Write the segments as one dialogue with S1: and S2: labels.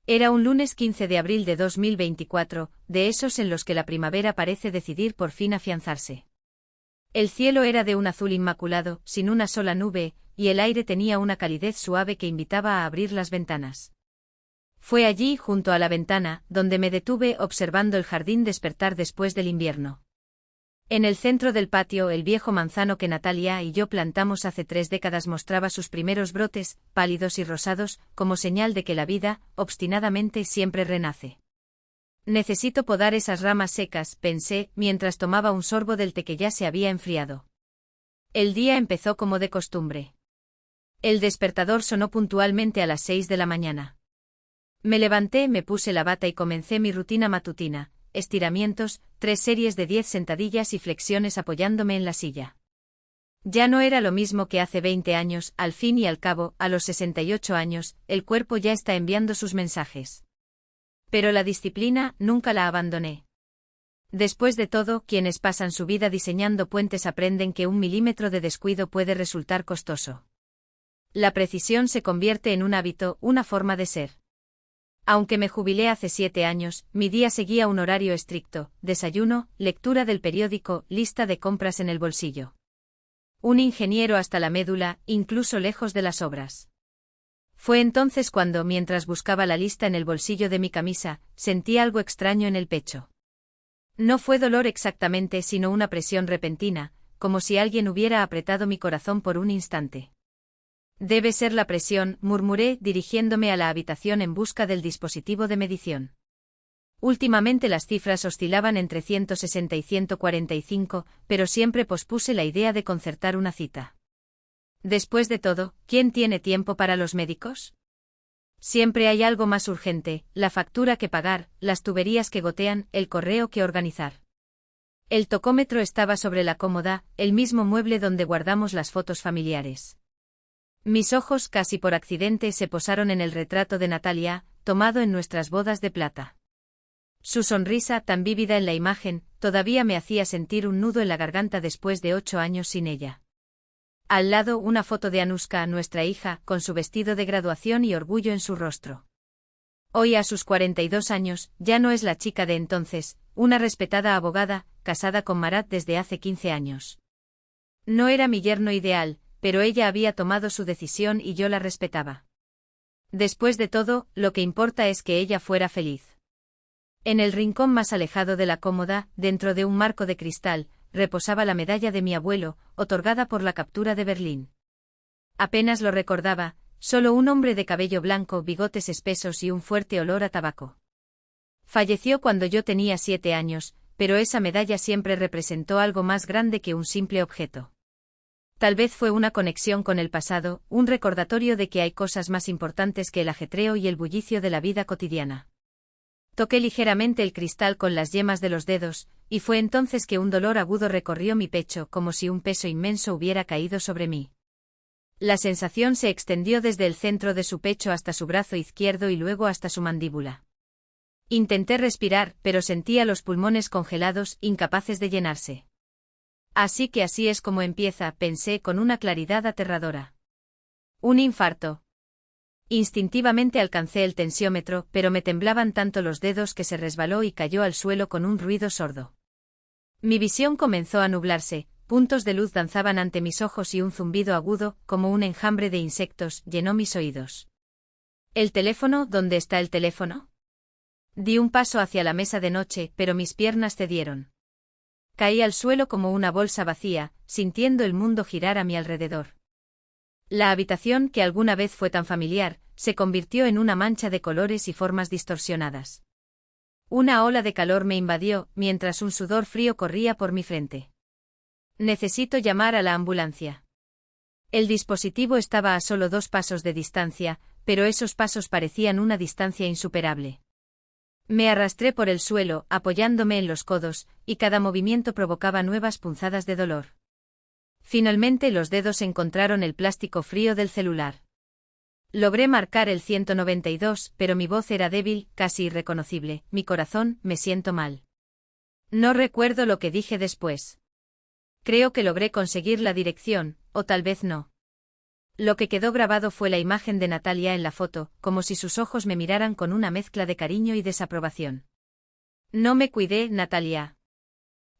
S1: Era un lunes 15 de abril de 2024, de esos en los que la primavera parece decidir por fin afianzarse. El cielo era de un azul inmaculado, sin una sola nube, y el aire tenía una calidez suave que invitaba a abrir las ventanas. Fue allí, junto a la ventana, donde me detuve observando el jardín despertar después del invierno. En el centro del patio, el viejo manzano que Natalia y yo plantamos hace 3 décadas mostraba sus primeros brotes, pálidos y rosados, como señal de que la vida, obstinadamente, siempre renace. Necesito podar esas ramas secas, pensé, mientras tomaba un sorbo del té que ya se había enfriado. El día empezó como de costumbre. El despertador sonó puntualmente a las 6 de la mañana. Me levanté, me puse la bata y comencé mi rutina matutina. Estiramientos, 3 series de 10 sentadillas y flexiones apoyándome en la silla. Ya no era lo mismo que hace 20 años, al fin y al cabo, a los 68 años, el cuerpo ya está enviando sus mensajes. Pero la disciplina, nunca la abandoné. Después de todo, quienes pasan su vida diseñando puentes aprenden que 1 milímetro de descuido puede resultar costoso. La precisión se convierte en un hábito, una forma de ser. Aunque me jubilé hace 7 años, mi día seguía un horario estricto: desayuno, lectura del periódico, lista de compras en el bolsillo. Un ingeniero hasta la médula, incluso lejos de las obras. Fue entonces cuando, mientras buscaba la lista en el bolsillo de mi camisa, sentí algo extraño en el pecho. No fue dolor exactamente, sino una presión repentina, como si alguien hubiera apretado mi corazón por un instante. Debe ser la presión, murmuré, dirigiéndome a la habitación en busca del dispositivo de medición. Últimamente las cifras oscilaban entre 160 y 145, pero siempre pospuse la idea de concertar una cita. Después de todo, ¿quién tiene tiempo para los médicos? Siempre hay algo más urgente: la factura que pagar, las tuberías que gotean, el correo que organizar. El tocómetro estaba sobre la cómoda, el mismo mueble donde guardamos las fotos familiares. Mis ojos, casi por accidente, se posaron en el retrato de Natalia, tomado en nuestras bodas de plata. Su sonrisa, tan vívida en la imagen, todavía me hacía sentir un nudo en la garganta después de 8 años sin ella. Al lado, una foto de Anushka, nuestra hija, con su vestido de graduación y orgullo en su rostro. Hoy, a sus 42 años, ya no es la chica de entonces, una respetada abogada, casada con Marat desde hace 15 años. No era mi yerno ideal, pero ella había tomado su decisión y yo la respetaba. Después de todo, lo que importa es que ella fuera feliz. En el rincón más alejado de la cómoda, dentro de un marco de cristal, reposaba la medalla de mi abuelo, otorgada por la captura de Berlín. Apenas lo recordaba, solo un hombre de cabello blanco, bigotes espesos y un fuerte olor a tabaco. Falleció cuando yo tenía 7 años, pero esa medalla siempre representó algo más grande que un simple objeto. Tal vez fue una conexión con el pasado, un recordatorio de que hay cosas más importantes que el ajetreo y el bullicio de la vida cotidiana. Toqué ligeramente el cristal con las yemas de los dedos, y fue entonces que un dolor agudo recorrió mi pecho, como si un peso inmenso hubiera caído sobre mí. La sensación se extendió desde el centro de su pecho hasta su brazo izquierdo y luego hasta su mandíbula. Intenté respirar, pero sentía los pulmones congelados, incapaces de llenarse. Así es como empieza, pensé con una claridad aterradora. Un infarto. Instintivamente alcancé el tensiómetro, pero me temblaban tanto los dedos que se resbaló y cayó al suelo con un ruido sordo. Mi visión comenzó a nublarse, puntos de luz danzaban ante mis ojos y un zumbido agudo, como un enjambre de insectos, llenó mis oídos. ¿El teléfono? ¿Dónde está el teléfono? Di un paso hacia la mesa de noche, pero mis piernas cedieron. Caí al suelo como una bolsa vacía, sintiendo el mundo girar a mi alrededor. La habitación, que alguna vez fue tan familiar, se convirtió en una mancha de colores y formas distorsionadas. Una ola de calor me invadió, mientras un sudor frío corría por mi frente. Necesito llamar a la ambulancia. El dispositivo estaba a solo 2 pasos de distancia, pero esos pasos parecían una distancia insuperable. Me arrastré por el suelo, apoyándome en los codos, y cada movimiento provocaba nuevas punzadas de dolor. Finalmente los dedos encontraron el plástico frío del celular. Logré marcar el 192, pero mi voz era débil, casi irreconocible. Mi corazón: me siento mal. No recuerdo lo que dije después. Creo que logré conseguir la dirección, o tal vez no. Lo que quedó grabado fue la imagen de Natalia en la foto, como si sus ojos me miraran con una mezcla de cariño y desaprobación. No me cuidé, Natalia.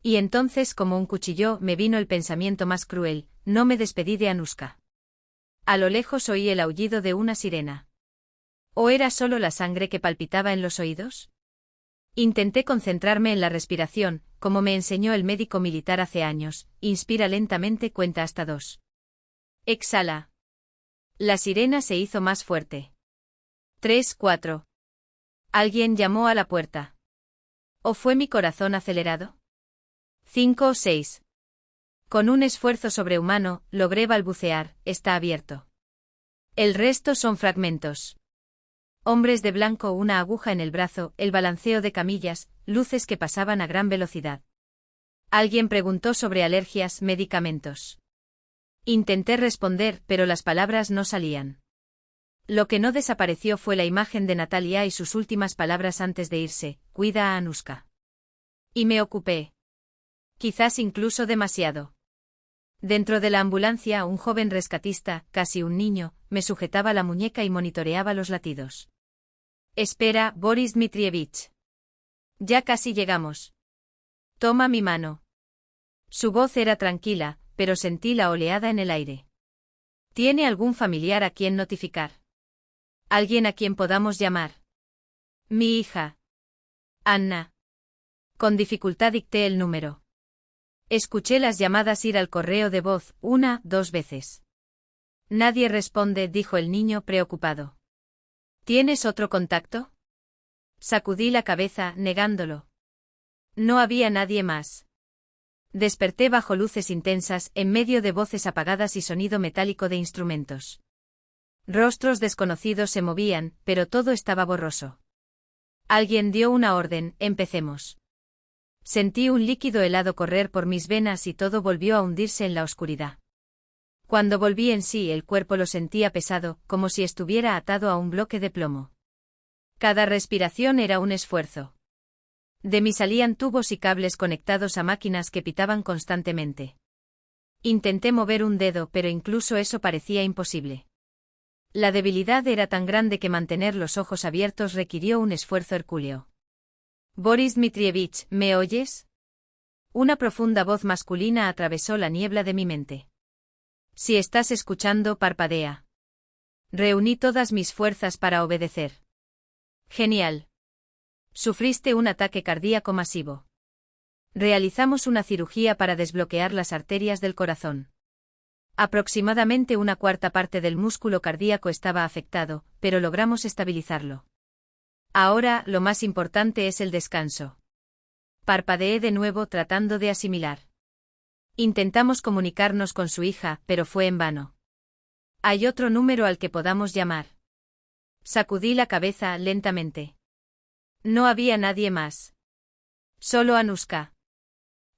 S1: Y entonces, como un cuchillo, me vino el pensamiento más cruel: no me despedí de Anuska. A lo lejos oí el aullido de una sirena. ¿O era solo la sangre que palpitaba en los oídos? Intenté concentrarme en la respiración, como me enseñó el médico militar hace años. Inspira lentamente, cuenta hasta 2. Exhala. La sirena se hizo más fuerte. 3, 4. Alguien llamó a la puerta. ¿O fue mi corazón acelerado? 5 o 6. Con un esfuerzo sobrehumano, logré balbucear: está abierto. El resto son fragmentos. Hombres de blanco, una aguja en el brazo, el balanceo de camillas, luces que pasaban a gran velocidad. Alguien preguntó sobre alergias, medicamentos. Intenté responder, pero las palabras no salían. Lo que no desapareció fue la imagen de Natalia y sus últimas palabras antes de irse: cuida a Anuska. Y me ocupé. Quizás incluso demasiado. Dentro de la ambulancia, un joven rescatista, casi un niño, me sujetaba la muñeca y monitoreaba los latidos. Espera, Boris Dmitrievich. Ya casi llegamos. Toma mi mano. Su voz era tranquila, pero sentí la oleada en el aire. ¿Tiene algún familiar a quien notificar? ¿Alguien a quien podamos llamar? Mi hija. Anna. Con dificultad dicté el número. Escuché las llamadas ir al correo de voz, 1, 2 veces. Nadie responde, dijo el niño preocupado. ¿Tienes otro contacto? Sacudí la cabeza, negándolo. No había nadie más. Desperté bajo luces intensas, en medio de voces apagadas y sonido metálico de instrumentos. Rostros desconocidos se movían, pero todo estaba borroso. Alguien dio una orden: empecemos. Sentí un líquido helado correr por mis venas y todo volvió a hundirse en la oscuridad. Cuando volví en sí, el cuerpo lo sentía pesado, como si estuviera atado a un bloque de plomo. Cada respiración era un esfuerzo. De mí salían tubos y cables conectados a máquinas que pitaban constantemente. Intenté mover un dedo, pero incluso eso parecía imposible. La debilidad era tan grande que mantener los ojos abiertos requirió un esfuerzo hercúleo. Boris Dmitrievich, ¿me oyes? Una profunda voz masculina atravesó la niebla de mi mente. Si estás escuchando, parpadea. Reuní todas mis fuerzas para obedecer. Genial. Sufriste un ataque cardíaco masivo. Realizamos una cirugía para desbloquear las arterias del corazón. Aproximadamente una cuarta parte del músculo cardíaco estaba afectado, pero logramos estabilizarlo. Ahora, lo más importante es el descanso. Parpadeé de nuevo, tratando de asimilar. Intentamos comunicarnos con su hija, pero fue en vano. ¿Hay otro número al que podamos llamar? Sacudí la cabeza lentamente. No había nadie más. Solo Anuska.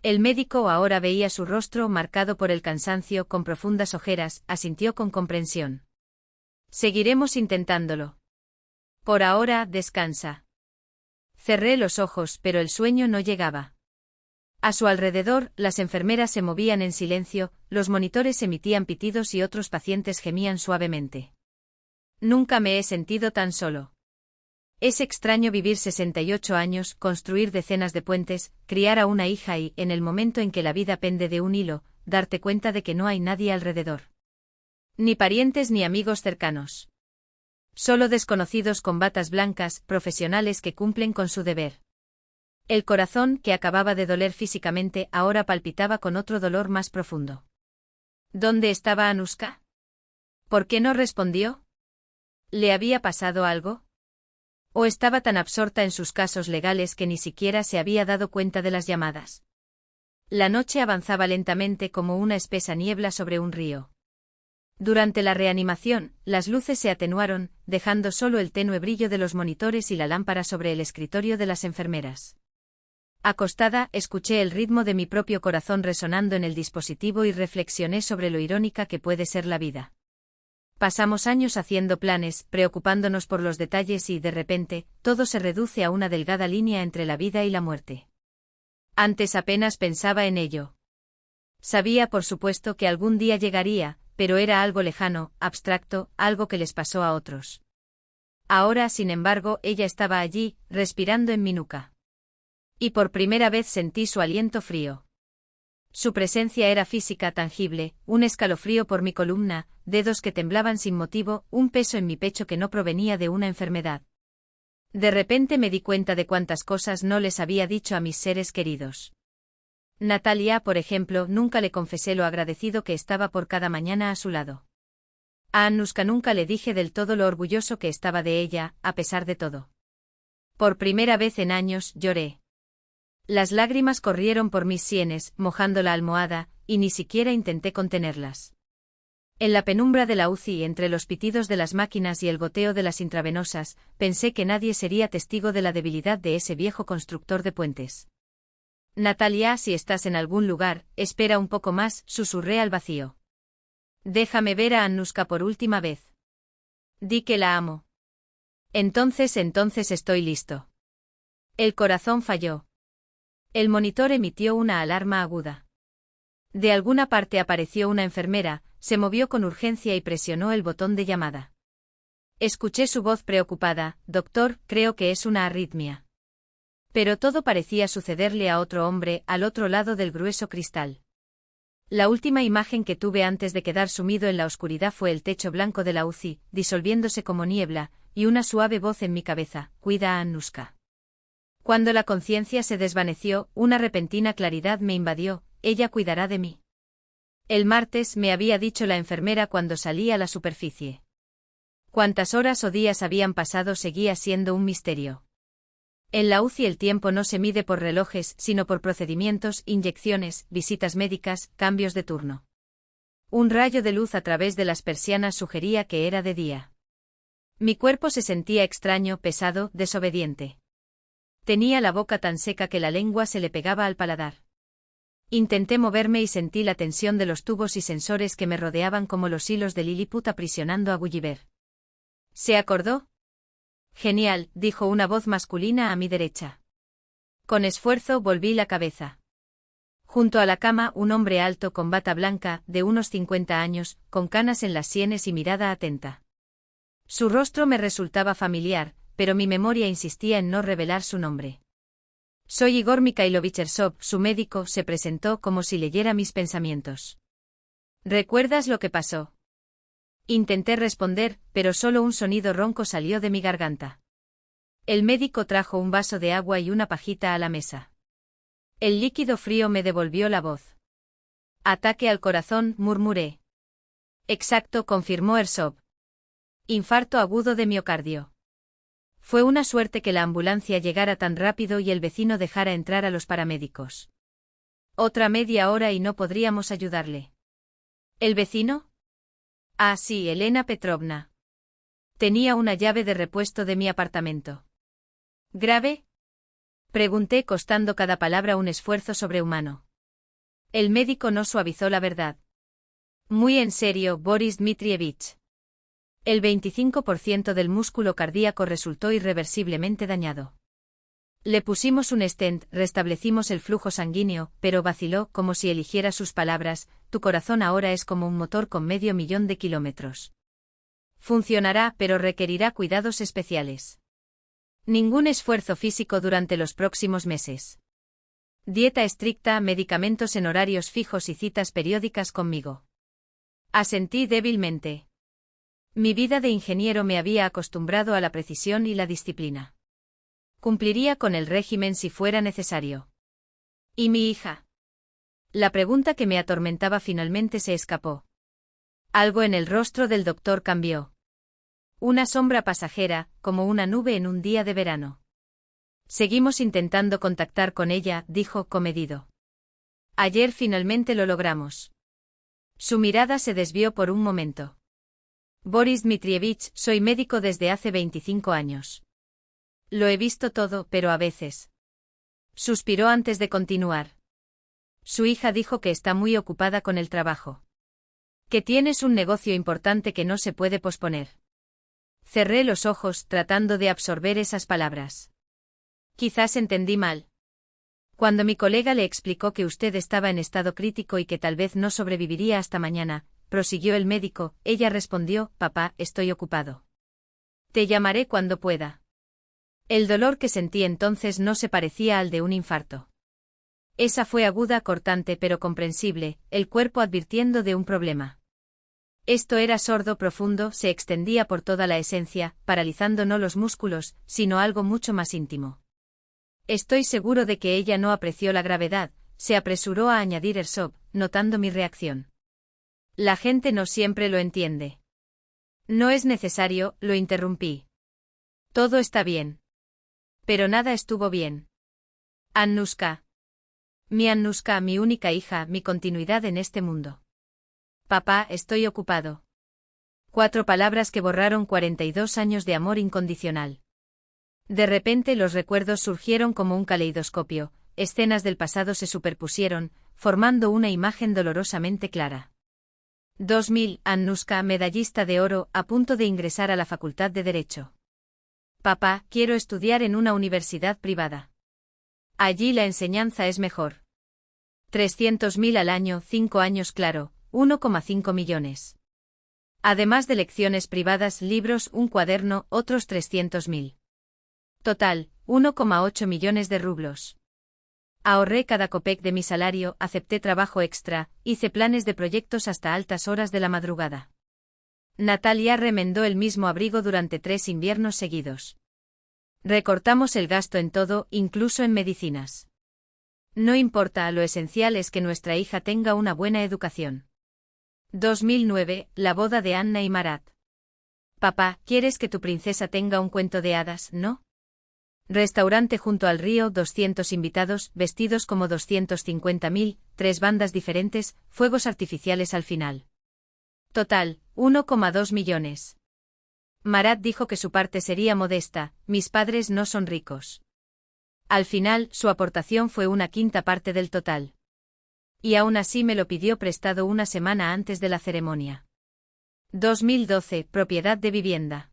S1: El médico ahora veía su rostro marcado por el cansancio, con profundas ojeras, asintió con comprensión. Seguiremos intentándolo. Por ahora, descansa. Cerré los ojos, pero el sueño no llegaba. A su alrededor, las enfermeras se movían en silencio, los monitores emitían pitidos y otros pacientes gemían suavemente. Nunca me he sentido tan solo. Es extraño vivir 68 años, construir decenas de puentes, criar a una hija y, en el momento en que la vida pende de un hilo, darte cuenta de que no hay nadie alrededor. Ni parientes ni amigos cercanos. Solo desconocidos con batas blancas, profesionales que cumplen con su deber. El corazón, que acababa de doler físicamente, ahora palpitaba con otro dolor más profundo. ¿Dónde estaba Anuska? ¿Por qué no respondió? ¿Le había pasado algo? ¿O estaba tan absorta en sus casos legales que ni siquiera se había dado cuenta de las llamadas? La noche avanzaba lentamente como una espesa niebla sobre un río. Durante la reanimación, las luces se atenuaron, dejando solo el tenue brillo de los monitores y la lámpara sobre el escritorio de las enfermeras. Acostada, escuché el ritmo de mi propio corazón resonando en el dispositivo y reflexioné sobre lo irónica que puede ser la vida. Pasamos años haciendo planes, preocupándonos por los detalles y, de repente, todo se reduce a una delgada línea entre la vida y la muerte. Antes apenas pensaba en ello. Sabía, por supuesto, que algún día llegaría, pero era algo lejano, abstracto, algo que les pasó a otros. Ahora, sin embargo, ella estaba allí, respirando en mi nuca. Y por primera vez sentí su aliento frío. Su presencia era física, tangible, un escalofrío por mi columna, dedos que temblaban sin motivo, un peso en mi pecho que no provenía de una enfermedad. De repente me di cuenta de cuántas cosas no les había dicho a mis seres queridos. Natalia, por ejemplo, nunca le confesé lo agradecido que estaba por cada mañana a su lado. A Anushka nunca le dije del todo lo orgulloso que estaba de ella, a pesar de todo. Por primera vez en años, lloré. Las lágrimas corrieron por mis sienes, mojando la almohada, y ni siquiera intenté contenerlas. En la penumbra de la UCI, entre los pitidos de las máquinas y el goteo de las intravenosas, pensé que nadie sería testigo de la debilidad de ese viejo constructor de puentes. Natalia, si estás en algún lugar, espera un poco más, susurré al vacío. Déjame ver a Anushka por última vez. Di que la amo. Entonces estoy listo. El corazón falló. El monitor emitió una alarma aguda. De alguna parte apareció una enfermera, se movió con urgencia y presionó el botón de llamada. Escuché su voz preocupada: «Doctor, creo que es una arritmia». Pero todo parecía sucederle a otro hombre, al otro lado del grueso cristal. La última imagen que tuve antes de quedar sumido en la oscuridad fue el techo blanco de la UCI, disolviéndose como niebla, y una suave voz en mi cabeza: «Cuida a Anushka». Cuando la conciencia se desvaneció, una repentina claridad me invadió: «Ella cuidará de mí». El martes, me había dicho la enfermera cuando salí a la superficie. Cuántas horas o días habían pasado seguía siendo un misterio. En la UCI el tiempo no se mide por relojes, sino por procedimientos, inyecciones, visitas médicas, cambios de turno. Un rayo de luz a través de las persianas sugería que era de día. Mi cuerpo se sentía extraño, pesado, desobediente. Tenía la boca tan seca que la lengua se le pegaba al paladar. Intenté moverme y sentí la tensión de los tubos y sensores que me rodeaban como los hilos de Lilliput aprisionando a Gulliver. ¿Se acordó? Genial, dijo una voz masculina a mi derecha. Con esfuerzo volví la cabeza. Junto a la cama, un hombre alto con bata blanca, de unos 50 años, con canas en las sienes y mirada atenta. Su rostro me resultaba familiar, pero mi memoria insistía en no revelar su nombre. «Soy Igor Mikhailovich Ersov», su médico, se presentó como si leyera mis pensamientos. «¿Recuerdas lo que pasó?» Intenté responder, pero solo un sonido ronco salió de mi garganta. El médico trajo un vaso de agua y una pajita a la mesa. El líquido frío me devolvió la voz. «Ataque al corazón», murmuré. «Exacto», confirmó Ersov. «Infarto agudo de miocardio». Fue una suerte que la ambulancia llegara tan rápido y el vecino dejara entrar a los paramédicos. Otra media hora y no podríamos ayudarle. ¿El vecino? Ah, sí, Elena Petrovna. Tenía una llave de repuesto de mi apartamento. ¿Grave?, pregunté, costando cada palabra un esfuerzo sobrehumano. El médico no suavizó la verdad. Muy en serio, Boris Dmitrievich. El 25% del músculo cardíaco resultó irreversiblemente dañado. Le pusimos un stent, restablecimos el flujo sanguíneo, pero vaciló, como si eligiera sus palabras: «Tu corazón ahora es como un motor con 500.000 de kilómetros. Funcionará, pero requerirá cuidados especiales. Ningún esfuerzo físico durante los próximos meses. Dieta estricta, medicamentos en horarios fijos y citas periódicas conmigo». Asentí débilmente. Mi vida de ingeniero me había acostumbrado a la precisión y la disciplina. Cumpliría con el régimen si fuera necesario. ¿Y mi hija? La pregunta que me atormentaba finalmente se escapó. Algo en el rostro del doctor cambió. Una sombra pasajera, como una nube en un día de verano. Seguimos intentando contactar con ella, dijo, comedido. Ayer finalmente lo logramos. Su mirada se desvió por un momento. Boris Dmitrievich, soy médico desde hace 25 años. Lo he visto todo, pero a veces. Suspiró antes de continuar. Su hija dijo que está muy ocupada con el trabajo. Que tienes un negocio importante que no se puede posponer. Cerré los ojos, tratando de absorber esas palabras. Quizás entendí mal. Cuando mi colega le explicó que usted estaba en estado crítico y que tal vez no sobreviviría hasta mañana, prosiguió el médico, ella respondió, papá, estoy ocupado. Te llamaré cuando pueda. El dolor que sentí entonces no se parecía al de un infarto. Esa fue aguda, cortante pero comprensible, el cuerpo advirtiendo de un problema. Esto era sordo, profundo, se extendía por toda la esencia, paralizando no los músculos, sino algo mucho más íntimo. Estoy seguro de que ella no apreció la gravedad, se apresuró a añadir Ersov, notando mi reacción. La gente no siempre lo entiende. No es necesario, lo interrumpí. Todo está bien. Pero nada estuvo bien. Annushka. Mi Annushka, mi única hija, mi continuidad en este mundo. Papá, estoy ocupado. 4 palabras que borraron 42 años de amor incondicional. De repente los recuerdos surgieron como un caleidoscopio, escenas del pasado se superpusieron, formando una imagen dolorosamente clara. 2000, Annushka, medallista de oro, a punto de ingresar a la Facultad de Derecho. Papá, quiero estudiar en una universidad privada. Allí la enseñanza es mejor. 300.000 al año, 5 años, claro, 1,5 millones. Además de lecciones privadas, libros, un cuaderno, otros 300.000. Total, 1,8 millones de rublos. Ahorré cada copec de mi salario, acepté trabajo extra, hice planes de proyectos hasta altas horas de la madrugada. Natalia remendó el mismo abrigo durante 3 inviernos seguidos. Recortamos el gasto en todo, incluso en medicinas. No importa, lo esencial es que nuestra hija tenga una buena educación. 2009, la boda de Anna y Marat. Papá, ¿quieres que tu princesa tenga un cuento de hadas, no? Restaurante junto al río, 200 invitados, vestidos como 250.000, 3 bandas diferentes, fuegos artificiales al final. Total, 1,2 millones. Marat dijo que su parte sería modesta, mis padres no son ricos. Al final, su aportación fue 1/5 parte del total. Y aún así me lo pidió prestado una semana antes de la ceremonia. 2012, propiedad de vivienda.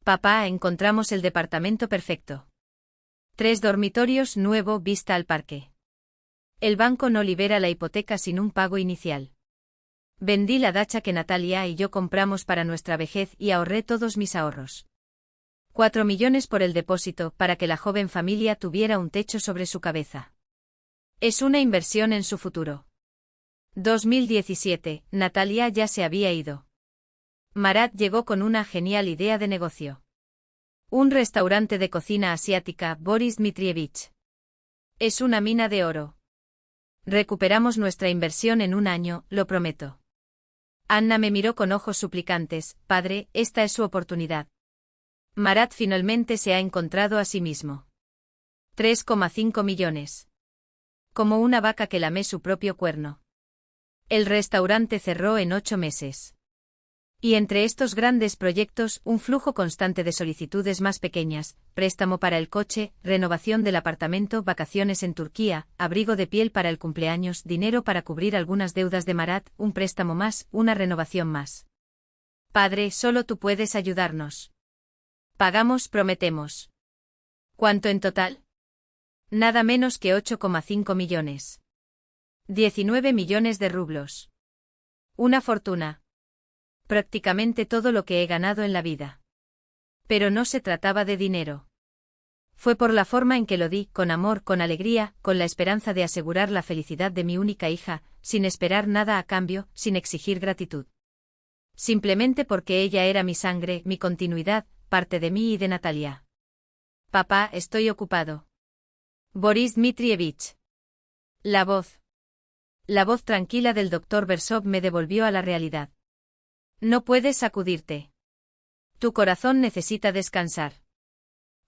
S1: Papá, encontramos el departamento perfecto. 3 dormitorios, nuevo, vista al parque. El banco no libera la hipoteca sin un pago inicial. Vendí la dacha que Natalia y yo compramos para nuestra vejez y ahorré todos mis ahorros. 4 millones por el depósito para que la joven familia tuviera un techo sobre su cabeza. Es una inversión en su futuro. 2017, Natalia ya se había ido. Marat llegó con una genial idea de negocio. Un restaurante de cocina asiática, Boris Dmitrievich. Es una mina de oro. Recuperamos nuestra inversión en un año, lo prometo. Anna me miró con ojos suplicantes, padre, esta es su oportunidad. Marat finalmente se ha encontrado a sí mismo. 3,5 millones. Como una vaca que lame su propio cuerno. El restaurante cerró en 8 meses. Y entre estos grandes proyectos, un flujo constante de solicitudes más pequeñas, préstamo para el coche, renovación del apartamento, vacaciones en Turquía, abrigo de piel para el cumpleaños, dinero para cubrir algunas deudas de Marat, un préstamo más, una renovación más. Padre, solo tú puedes ayudarnos. Pagamos, prometemos. ¿Cuánto en total? Nada menos que 8,5 millones. 19 millones de rublos. Una fortuna. Prácticamente todo lo que he ganado en la vida. Pero no se trataba de dinero. Fue por la forma en que lo di, con amor, con alegría, con la esperanza de asegurar la felicidad de mi única hija, sin esperar nada a cambio, sin exigir gratitud. Simplemente porque ella era mi sangre, mi continuidad, parte de mí y de Natalia. Papá, estoy ocupado. Boris Dmitrievich. La voz. La voz tranquila del doctor Versov me devolvió a la realidad. No puedes sacudirte. Tu corazón necesita descansar.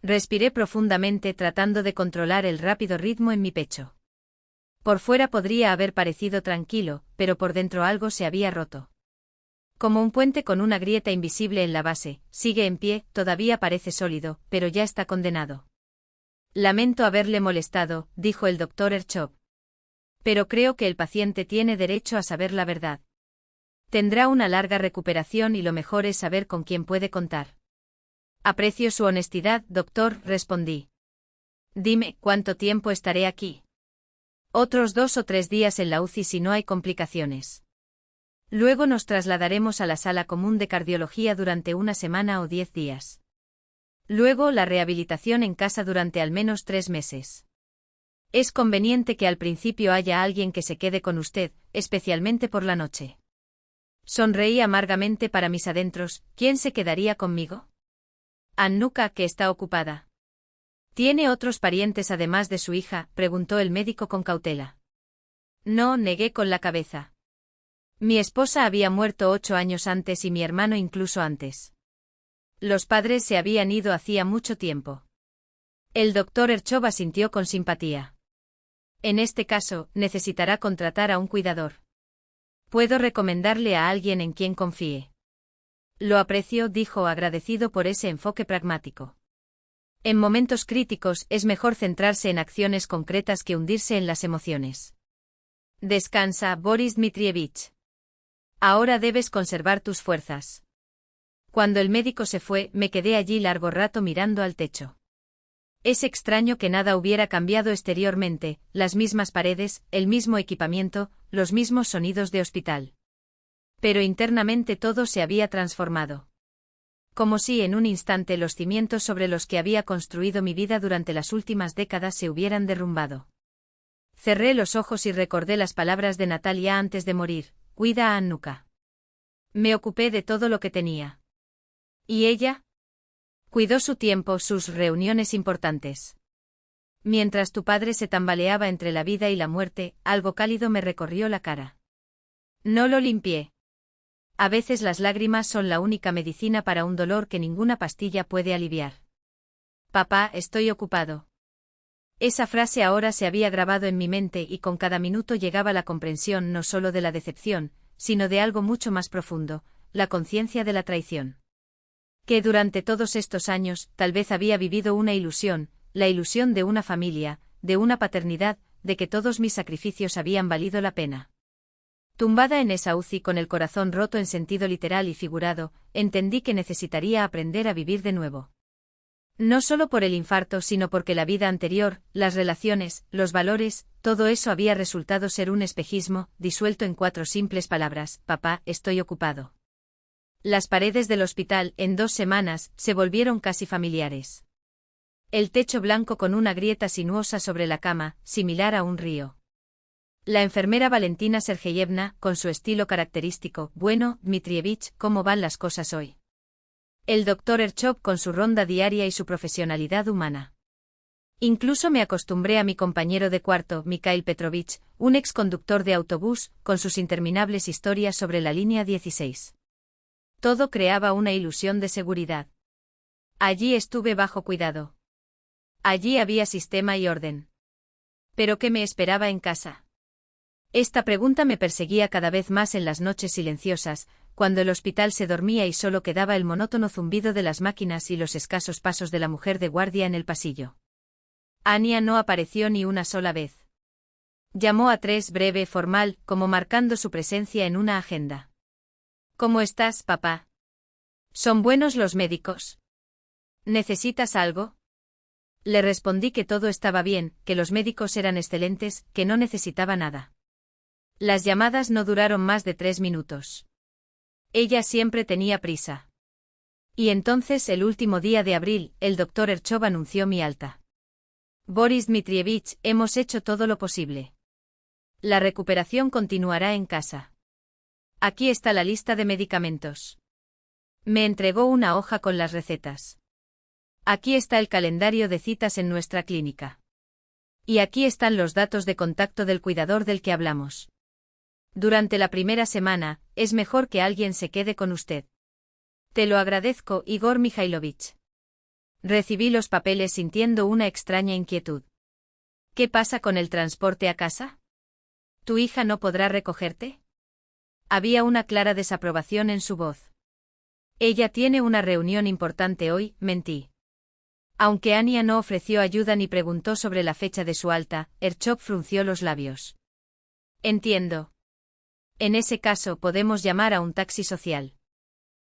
S1: Respiré profundamente tratando de controlar el rápido ritmo en mi pecho. Por fuera podría haber parecido tranquilo, pero por dentro algo se había roto. Como un puente con una grieta invisible en la base, sigue en pie, todavía parece sólido, pero ya está condenado. Lamento haberle molestado, dijo el doctor Erchov. Pero creo que el paciente tiene derecho a saber la verdad. Tendrá una larga recuperación y lo mejor es saber con quién puede contar. Aprecio su honestidad, doctor, respondí. Dime, ¿cuánto tiempo estaré aquí? Otros 2 o 3 días en la UCI si no hay complicaciones. Luego nos trasladaremos a la sala común de cardiología durante una semana o 10 días. Luego la rehabilitación en casa durante al menos 3 meses. Es conveniente que al principio haya alguien que se quede con usted, especialmente por la noche. Sonreí amargamente para mis adentros. ¿Quién se quedaría conmigo? Annuka, que está ocupada. ¿Tiene otros parientes además de su hija?, preguntó el médico con cautela. No, negué con la cabeza. Mi esposa había muerto 8 años antes y mi hermano incluso antes. Los padres se habían ido hacía mucho tiempo. El doctor Erchov asintió con simpatía. En este caso, necesitará contratar a un cuidador. Puedo recomendarle a alguien en quien confíe. Lo aprecio, dijo, agradecido por ese enfoque pragmático. En momentos críticos es mejor centrarse en acciones concretas que hundirse en las emociones. Descansa, Boris Dmitrievich. Ahora debes conservar tus fuerzas. Cuando el médico se fue, me quedé allí largo rato mirando al techo. Es extraño que nada hubiera cambiado exteriormente, las mismas paredes, el mismo equipamiento, los mismos sonidos de hospital. Pero internamente todo se había transformado. Como si en un instante los cimientos sobre los que había construido mi vida durante las últimas décadas se hubieran derrumbado. Cerré los ojos y recordé las palabras de Natalia antes de morir: cuida a Annuka. Me ocupé de todo lo que tenía. ¿Y ella? Cuidó su tiempo, sus reuniones importantes. Mientras tu padre se tambaleaba entre la vida y la muerte, algo cálido me recorrió la cara. No lo limpié. A veces las lágrimas son la única medicina para un dolor que ninguna pastilla puede aliviar. Papá, estoy ocupado. Esa frase ahora se había grabado en mi mente y con cada minuto llegaba la comprensión no solo de la decepción, sino de algo mucho más profundo, la conciencia de la traición. Que durante todos estos años, tal vez había vivido una ilusión, la ilusión de una familia, de una paternidad, de que todos mis sacrificios habían valido la pena. Tumbada en esa UCI con el corazón roto en sentido literal y figurado, entendí que necesitaría aprender a vivir de nuevo. No solo por el infarto, sino porque la vida anterior, las relaciones, los valores, todo eso había resultado ser un espejismo, disuelto en 4 simples palabras: papá, estoy ocupado. Las paredes del hospital, en 2 semanas, se volvieron casi familiares. El techo blanco con una grieta sinuosa sobre la cama, similar a un río. La enfermera Valentina Sergeyevna, con su estilo característico: bueno, Dmitrievich, ¿cómo van las cosas hoy? El doctor Erchov con su ronda diaria y su profesionalidad humana. Incluso me acostumbré a mi compañero de cuarto, Mikhail Petrovich, un exconductor de autobús, con sus interminables historias sobre la línea 16. Todo creaba una ilusión de seguridad. Allí estuve bajo cuidado. Allí había sistema y orden. ¿Pero qué me esperaba en casa? Esta pregunta me perseguía cada vez más en las noches silenciosas, cuando el hospital se dormía y solo quedaba el monótono zumbido de las máquinas y los escasos pasos de la mujer de guardia en el pasillo. Ania no apareció ni una sola vez. Llamó a 3, breve, formal, como marcando su presencia en una agenda. ¿Cómo estás, papá? ¿Son buenos los médicos? ¿Necesitas algo? Le respondí que todo estaba bien, que los médicos eran excelentes, que no necesitaba nada. Las llamadas no duraron más de 3 minutos. Ella siempre tenía prisa. Y entonces, el último día de abril, el doctor Erchov anunció mi alta. Boris Dmitrievich, hemos hecho todo lo posible. La recuperación continuará en casa. Aquí está la lista de medicamentos. Me entregó una hoja con las recetas. Aquí está el calendario de citas en nuestra clínica. Y aquí están los datos de contacto del cuidador del que hablamos. Durante la primera semana, es mejor que alguien se quede con usted. Te lo agradezco, Igor Mikhailovich. Recibí los papeles sintiendo una extraña inquietud. ¿Qué pasa con el transporte a casa? ¿Tu hija no podrá recogerte? Había una clara desaprobación en su voz. Ella tiene una reunión importante hoy, mentí. Aunque Ania no ofreció ayuda ni preguntó sobre la fecha de su alta, Erchov frunció los labios. Entiendo. En ese caso podemos llamar a un taxi social.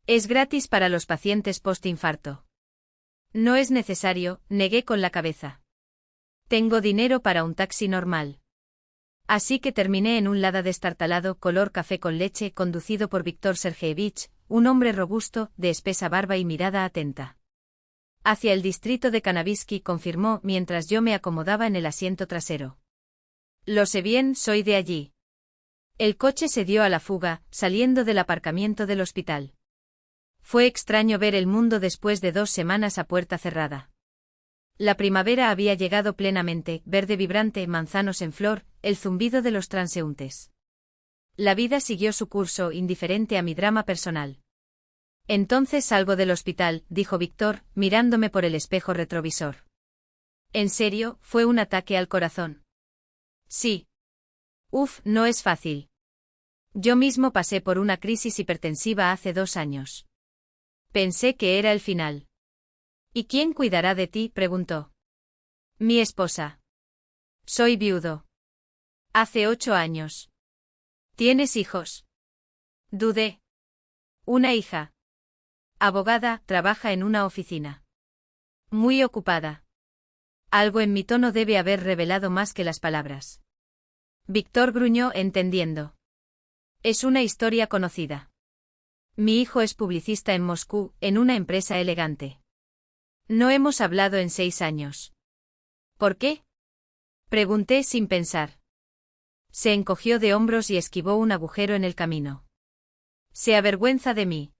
S1: Es gratis para los pacientes postinfarto. No es necesario, negué con la cabeza. Tengo dinero para un taxi normal. Así que terminé en un Lada destartalado color café con leche conducido por Víctor Sergeyevich, un hombre robusto, de espesa barba y mirada atenta. Hacia el distrito de Kanavsky, confirmó mientras yo me acomodaba en el asiento trasero. Lo sé bien, soy de allí. El coche se dio a la fuga, saliendo del aparcamiento del hospital. Fue extraño ver el mundo después de 2 semanas a puerta cerrada. La primavera había llegado plenamente, verde vibrante, manzanos en flor, el zumbido de los transeúntes. La vida siguió su curso, indiferente a mi drama personal. Entonces salgo del hospital, dijo Víctor, mirándome por el espejo retrovisor. ¿En serio, fue un ataque al corazón? Sí. Uf, no es fácil. Yo mismo pasé por una crisis hipertensiva hace 2 años. Pensé que era el final. ¿Y quién cuidará de ti?, preguntó. Mi esposa. Soy viudo. Hace 8 años. ¿Tienes hijos? Dudé. Una hija. Abogada, trabaja en una oficina. Muy ocupada. Algo en mi tono debe haber revelado más que las palabras. Víctor gruñó, entendiendo. Es una historia conocida. Mi hijo es publicista en Moscú, en una empresa elegante. No hemos hablado en 6 años. ¿Por qué? Pregunté sin pensar. Se encogió de hombros y esquivó un agujero en el camino. Se avergüenza de mí.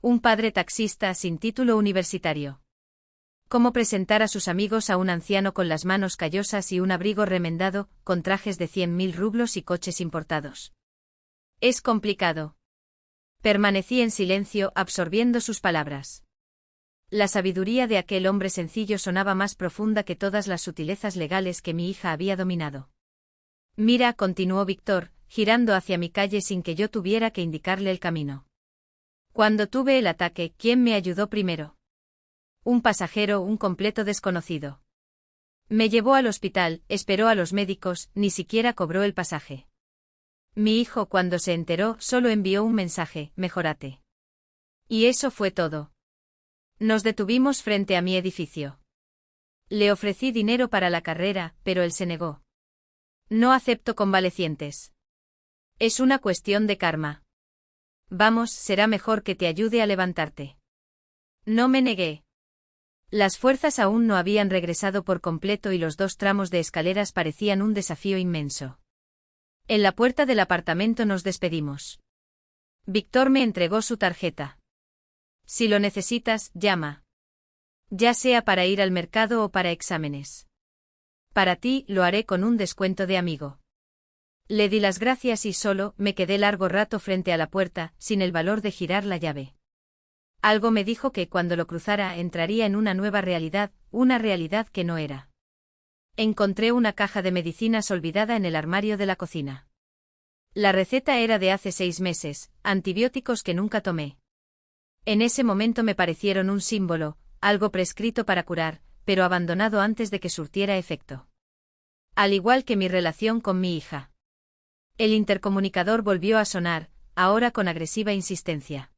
S1: Un padre taxista sin título universitario. ¿Cómo presentar a sus amigos a un anciano con las manos callosas y un abrigo remendado, con trajes de 100.000 rublos y coches importados? Es complicado. Permanecí en silencio, absorbiendo sus palabras. La sabiduría de aquel hombre sencillo sonaba más profunda que todas las sutilezas legales que mi hija había dominado. Mira, continuó Víctor, girando hacia mi calle sin que yo tuviera que indicarle el camino. Cuando tuve el ataque, ¿quién me ayudó primero? Un pasajero, un completo desconocido. Me llevó al hospital, esperó a los médicos, ni siquiera cobró el pasaje. Mi hijo, cuando se enteró, solo envió un mensaje: mejórate. Y eso fue todo. Nos detuvimos frente a mi edificio. Le ofrecí dinero para la carrera, pero él se negó. No acepto convalecientes. Es una cuestión de karma. Vamos, será mejor que te ayude a levantarte. No me negué. Las fuerzas aún no habían regresado por completo y los 2 tramos de escaleras parecían un desafío inmenso. En la puerta del apartamento nos despedimos. Víctor me entregó su tarjeta. Si lo necesitas, llama. Ya sea para ir al mercado o para exámenes. Para ti, lo haré con un descuento de amigo. Le di las gracias y solo me quedé largo rato frente a la puerta, sin el valor de girar la llave. Algo me dijo que cuando lo cruzara entraría en una nueva realidad, una realidad que no era. Encontré una caja de medicinas olvidada en el armario de la cocina. La receta era de hace 6 meses, antibióticos que nunca tomé. En ese momento me parecieron un símbolo, algo prescrito para curar, pero abandonado antes de que surtiera efecto. Al igual que mi relación con mi hija. El intercomunicador volvió a sonar, ahora con agresiva insistencia.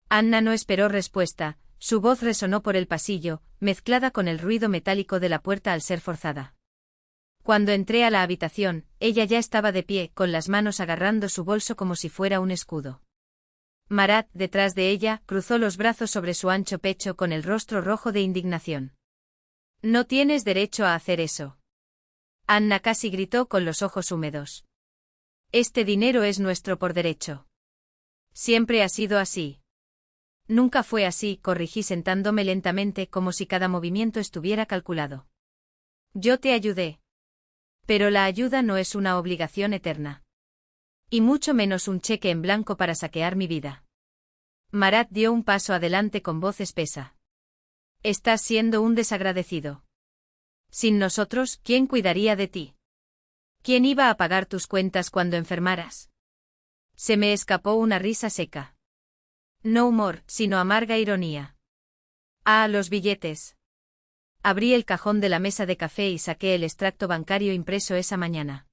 S1: Anna no esperó respuesta, su voz resonó por el pasillo, mezclada con el ruido metálico de la puerta al ser forzada. Cuando entré a la habitación, ella ya estaba de pie, con las manos agarrando su bolso como si fuera un escudo. Marat, detrás de ella, cruzó los brazos sobre su ancho pecho con el rostro rojo de indignación. No tienes derecho a hacer eso. Anna casi gritó con los ojos húmedos. Este dinero es nuestro por derecho. Siempre ha sido así. Nunca fue así, corrigí sentándome lentamente como si cada movimiento estuviera calculado. Yo te ayudé. Pero la ayuda no es una obligación eterna. Y mucho menos un cheque en blanco para saquear mi vida. Marat dio un paso adelante con voz espesa. Estás siendo un desagradecido. Sin nosotros, ¿quién cuidaría de ti? ¿Quién iba a pagar tus cuentas cuando enfermaras? Se me escapó una risa seca. No humor, sino amarga ironía. Ah, los billetes. Abrí el cajón de la mesa de café y saqué el extracto bancario impreso esa mañana.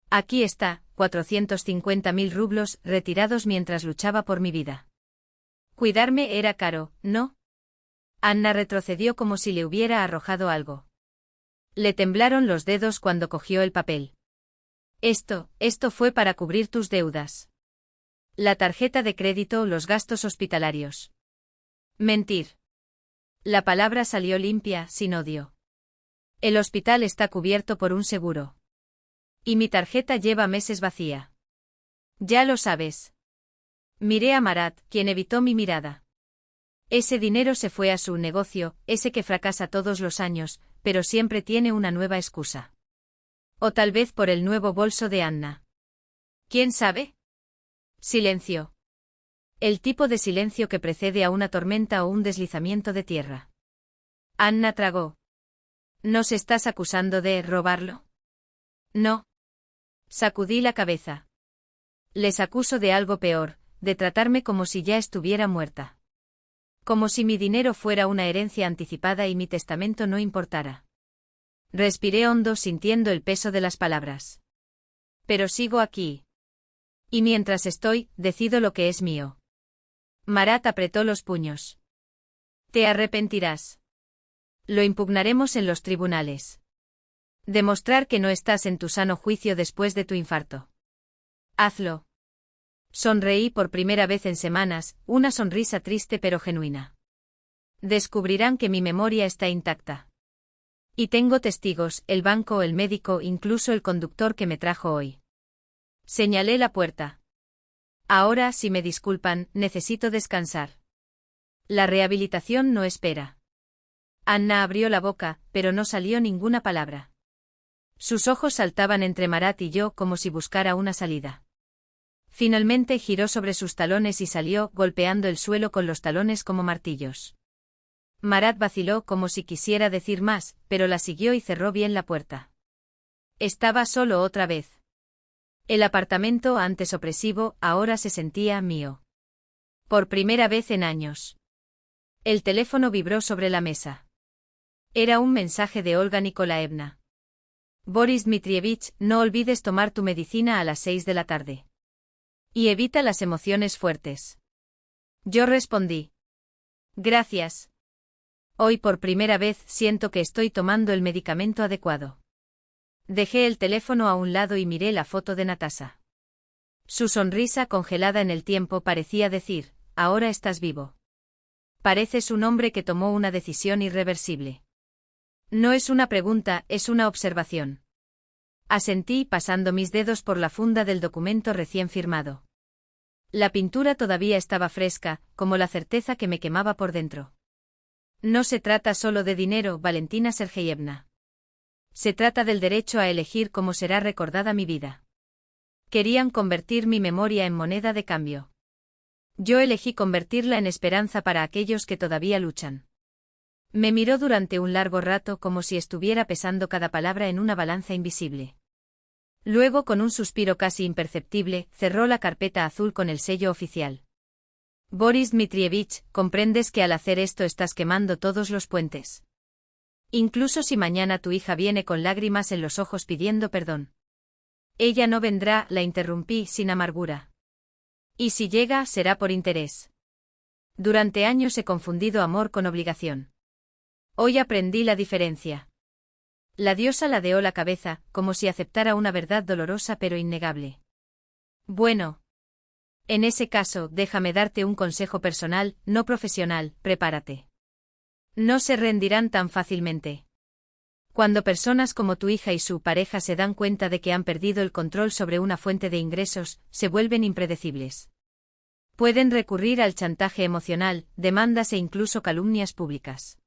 S1: Aquí está, 450.000 rublos, retirados mientras luchaba por mi vida. Cuidarme era caro, ¿no? Anna retrocedió como si le hubiera arrojado algo. Le temblaron los dedos cuando cogió el papel. Esto fue para cubrir tus deudas. La tarjeta de crédito o los gastos hospitalarios. Mentir. La palabra salió limpia, sin odio. El hospital está cubierto por un seguro. Y mi tarjeta lleva meses vacía. Ya lo sabes. Miré a Marat, quien evitó mi mirada. Ese dinero se fue a su negocio, ese que fracasa todos los años, pero siempre tiene una nueva excusa. O tal vez por el nuevo bolso de Anna. ¿Quién sabe? Silencio. El tipo de silencio que precede a una tormenta o un deslizamiento de tierra. Anna tragó. ¿Nos estás acusando de robarlo? No. Sacudí la cabeza. Les acuso de algo peor, de tratarme como si ya estuviera muerta. Como si mi dinero fuera una herencia anticipada y mi testamento no importara. Respiré hondo sintiendo el peso de las palabras. Pero sigo aquí. Y mientras estoy, decido lo que es mío. Marat apretó los puños. Te arrepentirás. Lo impugnaremos en los tribunales. Demostrar que no estás en tu sano juicio después de tu infarto. Hazlo. Sonreí por primera vez en semanas, una sonrisa triste pero genuina. Descubrirán que mi memoria está intacta. Y tengo testigos, el banco, el médico, incluso el conductor que me trajo hoy. Señalé la puerta. Ahora, si me disculpan, necesito descansar. La rehabilitación no espera. Anna abrió la boca, pero no salió ninguna palabra. Sus ojos saltaban entre Marat y yo como si buscara una salida. Finalmente giró sobre sus talones y salió, golpeando el suelo con los talones como martillos. Marat vaciló como si quisiera decir más, pero la siguió y cerró bien la puerta. Estaba solo otra vez. El apartamento, antes opresivo, ahora se sentía mío. Por primera vez en años. El teléfono vibró sobre la mesa. Era un mensaje de Olga Nikolaevna. Boris Dmitrievich, no olvides tomar tu medicina a las 6 de la tarde. Y evita las emociones fuertes. Yo respondí. Gracias. Hoy por primera vez siento que estoy tomando el medicamento adecuado. Dejé el teléfono a un lado y miré la foto de Natasha. Su sonrisa congelada en el tiempo parecía decir, ahora estás vivo. Pareces un hombre que tomó una decisión irreversible. No es una pregunta, es una observación. Asentí pasando mis dedos por la funda del documento recién firmado. La pintura todavía estaba fresca, como la certeza que me quemaba por dentro. No se trata solo de dinero, Valentina Sergeyevna. Se trata del derecho a elegir cómo será recordada mi vida. Querían convertir mi memoria en moneda de cambio. Yo elegí convertirla en esperanza para aquellos que todavía luchan. Me miró durante un largo rato como si estuviera pesando cada palabra en una balanza invisible. Luego, con un suspiro casi imperceptible, cerró la carpeta azul con el sello oficial. Boris Dmitrievich, comprendes que al hacer esto estás quemando todos los puentes. Incluso si mañana tu hija viene con lágrimas en los ojos pidiendo perdón. Ella no vendrá, la interrumpí sin amargura. Y si llega, será por interés. Durante años he confundido amor con obligación. Hoy aprendí la diferencia. La diosa ladeó la cabeza, como si aceptara una verdad dolorosa pero innegable. Bueno. En ese caso, déjame darte un consejo personal, no profesional, prepárate. No se rendirán tan fácilmente. Cuando personas como tu hija y su pareja se dan cuenta de que han perdido el control sobre una fuente de ingresos, se vuelven impredecibles. Pueden recurrir al chantaje emocional, demandas e incluso calumnias públicas.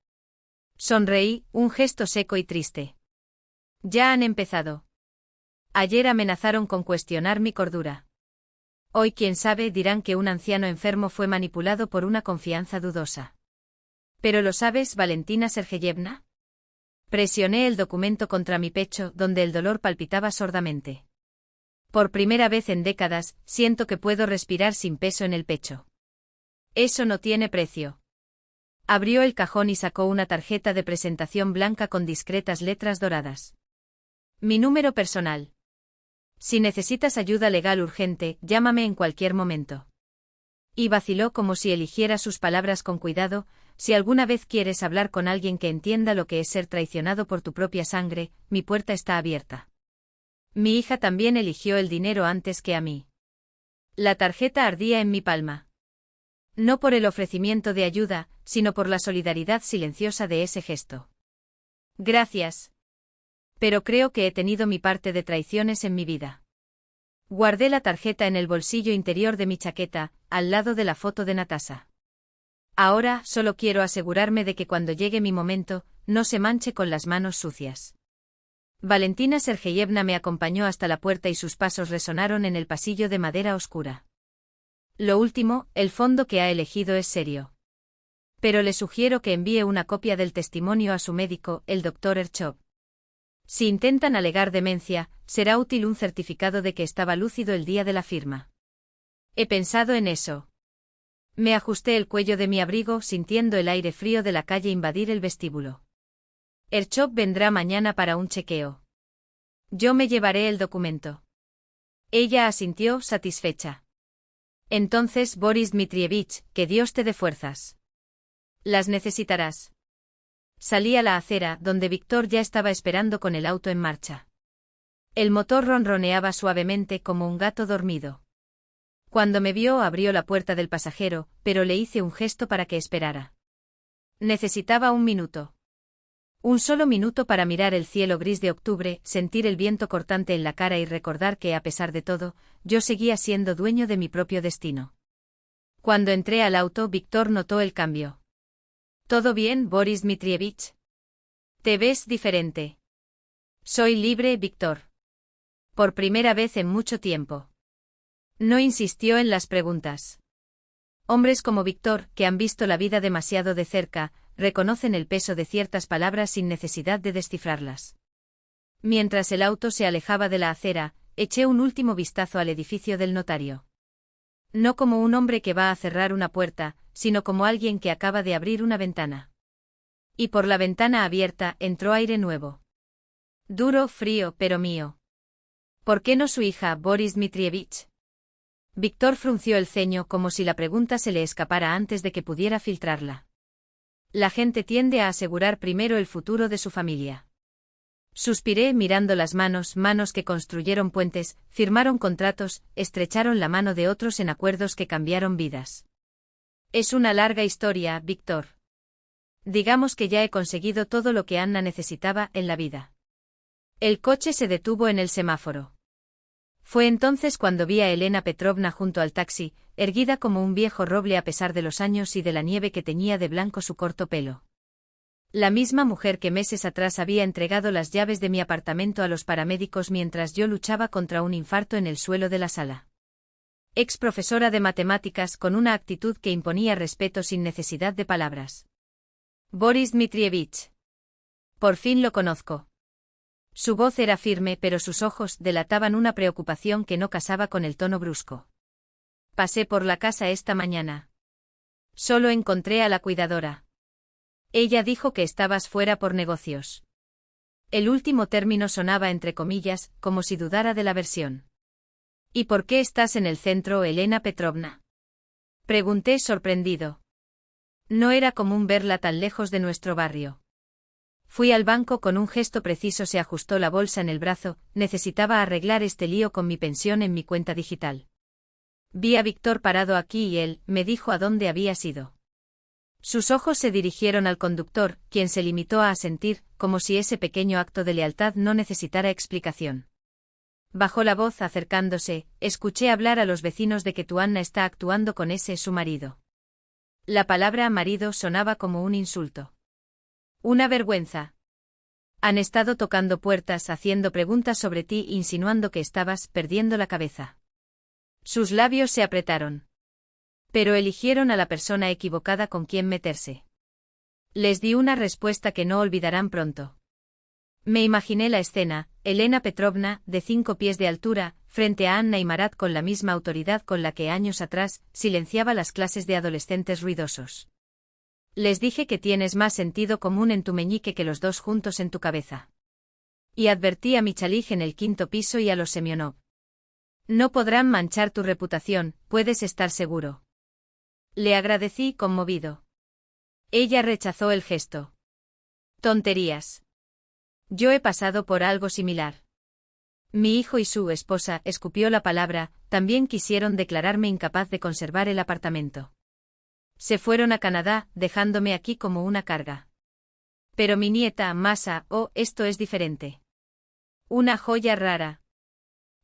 S1: Sonreí, un gesto seco y triste. Ya han empezado. Ayer amenazaron con cuestionar mi cordura. Hoy, quién sabe, dirán que un anciano enfermo fue manipulado por una confianza dudosa. ¿Pero lo sabes, Valentina Sergeyevna? Presioné el documento contra mi pecho, donde el dolor palpitaba sordamente. Por primera vez en décadas, siento que puedo respirar sin peso en el pecho. Eso no tiene precio. Abrió el cajón y sacó una tarjeta de presentación blanca con discretas letras doradas. Mi número personal. Si necesitas ayuda legal urgente, llámame en cualquier momento. Y vaciló como si eligiera sus palabras con cuidado. Si alguna vez quieres hablar con alguien que entienda lo que es ser traicionado por tu propia sangre, mi puerta está abierta. Mi hija también eligió el dinero antes que a mí. La tarjeta ardía en mi palma. No por el ofrecimiento de ayuda, sino por la solidaridad silenciosa de ese gesto. Gracias. Pero creo que he tenido mi parte de traiciones en mi vida. Guardé la tarjeta en el bolsillo interior de mi chaqueta, al lado de la foto de Natasha. Ahora solo quiero asegurarme de que cuando llegue mi momento, no se manche con las manos sucias. Valentina Sergeyevna me acompañó hasta la puerta y sus pasos resonaron en el pasillo de madera oscura. Lo último, el fondo que ha elegido es serio. Pero le sugiero que envíe una copia del testimonio a su médico, el Dr. Erchov. Si intentan alegar demencia, será útil un certificado de que estaba lúcido el día de la firma. He pensado en eso. Me ajusté el cuello de mi abrigo sintiendo el aire frío de la calle invadir el vestíbulo. Erchov vendrá mañana para un chequeo. Yo me llevaré el documento. Ella asintió satisfecha. Entonces, Boris Dmitrievich, que Dios te dé fuerzas. Las necesitarás. Salí a la acera, donde Víctor ya estaba esperando con el auto en marcha. El motor ronroneaba suavemente como un gato dormido. Cuando me vio abrió la puerta del pasajero, pero le hice un gesto para que esperara. Necesitaba un minuto. Un solo minuto para mirar el cielo gris de octubre, sentir el viento cortante en la cara y recordar que, a pesar de todo, yo seguía siendo dueño de mi propio destino. Cuando entré al auto, Víctor notó el cambio. ¿Todo bien, Boris Dmitrievich? Te ves diferente. Soy libre, Víctor. Por primera vez en mucho tiempo. No insistió en las preguntas. Hombres como Víctor, que han visto la vida demasiado de cerca, reconocen el peso de ciertas palabras sin necesidad de descifrarlas. Mientras el auto se alejaba de la acera, eché un último vistazo al edificio del notario. No como un hombre que va a cerrar una puerta, sino como alguien que acaba de abrir una ventana. Y por la ventana abierta entró aire nuevo. Duro, frío, pero mío. ¿Por qué no su hija, Boris Dmitrievich? Víctor frunció el ceño como si la pregunta se le escapara antes de que pudiera filtrarla. La gente tiende a asegurar primero el futuro de su familia. Suspiré mirando las manos que construyeron puentes, firmaron contratos, estrecharon la mano de otros en acuerdos que cambiaron vidas. Es una larga historia, Víctor. Digamos que ya he conseguido todo lo que Anna necesitaba en la vida. El coche se detuvo en el semáforo. Fue entonces cuando vi a Elena Petrovna junto al taxi, erguida como un viejo roble a pesar de los años y de la nieve que teñía de blanco su corto pelo. La misma mujer que meses atrás había entregado las llaves de mi apartamento a los paramédicos mientras yo luchaba contra un infarto en el suelo de la sala. Ex profesora de matemáticas con una actitud que imponía respeto sin necesidad de palabras. Boris Dmitrievich. Por fin lo conozco. Su voz era firme pero sus ojos delataban una preocupación que no casaba con el tono brusco. Pasé por la casa esta mañana. Solo encontré a la cuidadora. Ella dijo que estabas fuera por negocios. El último término sonaba entre comillas, como si dudara de la versión. ¿Y por qué estás en el centro, Elena Petrovna? Pregunté sorprendido. No era común verla tan lejos de nuestro barrio. Fui al banco con un gesto preciso, se ajustó la bolsa en el brazo, necesitaba arreglar este lío con mi pensión en mi cuenta digital. Vi a Víctor parado aquí y él me dijo a dónde habías ido. Sus ojos se dirigieron al conductor, quien se limitó a asentir, como si ese pequeño acto de lealtad no necesitara explicación. Bajó la voz acercándose, escuché hablar a los vecinos de que tu Anna está actuando con ese su marido. La palabra marido sonaba como un insulto. Una vergüenza. Han estado tocando puertas, haciendo preguntas sobre ti, insinuando que estabas perdiendo la cabeza. Sus labios se apretaron. Pero eligieron a la persona equivocada con quien meterse. Les di una respuesta que no olvidarán pronto. Me imaginé la escena, Elena Petrovna, de 5 pies de altura, frente a Anna y Marat con la misma autoridad con la que años atrás silenciaba las clases de adolescentes ruidosos. Les dije que tienes más sentido común en tu meñique que los dos juntos en tu cabeza. Y advertí a Michalich en el 5º piso y a los Semionov. No podrán manchar tu reputación, puedes estar seguro. Le agradecí conmovido. Ella rechazó el gesto. Tonterías. Yo he pasado por algo similar. Mi hijo y su esposa, escupió la palabra, también quisieron declararme incapaz de conservar el apartamento. Se fueron a Canadá, dejándome aquí como una carga. Pero mi nieta, Masa, esto es diferente. Una joya rara.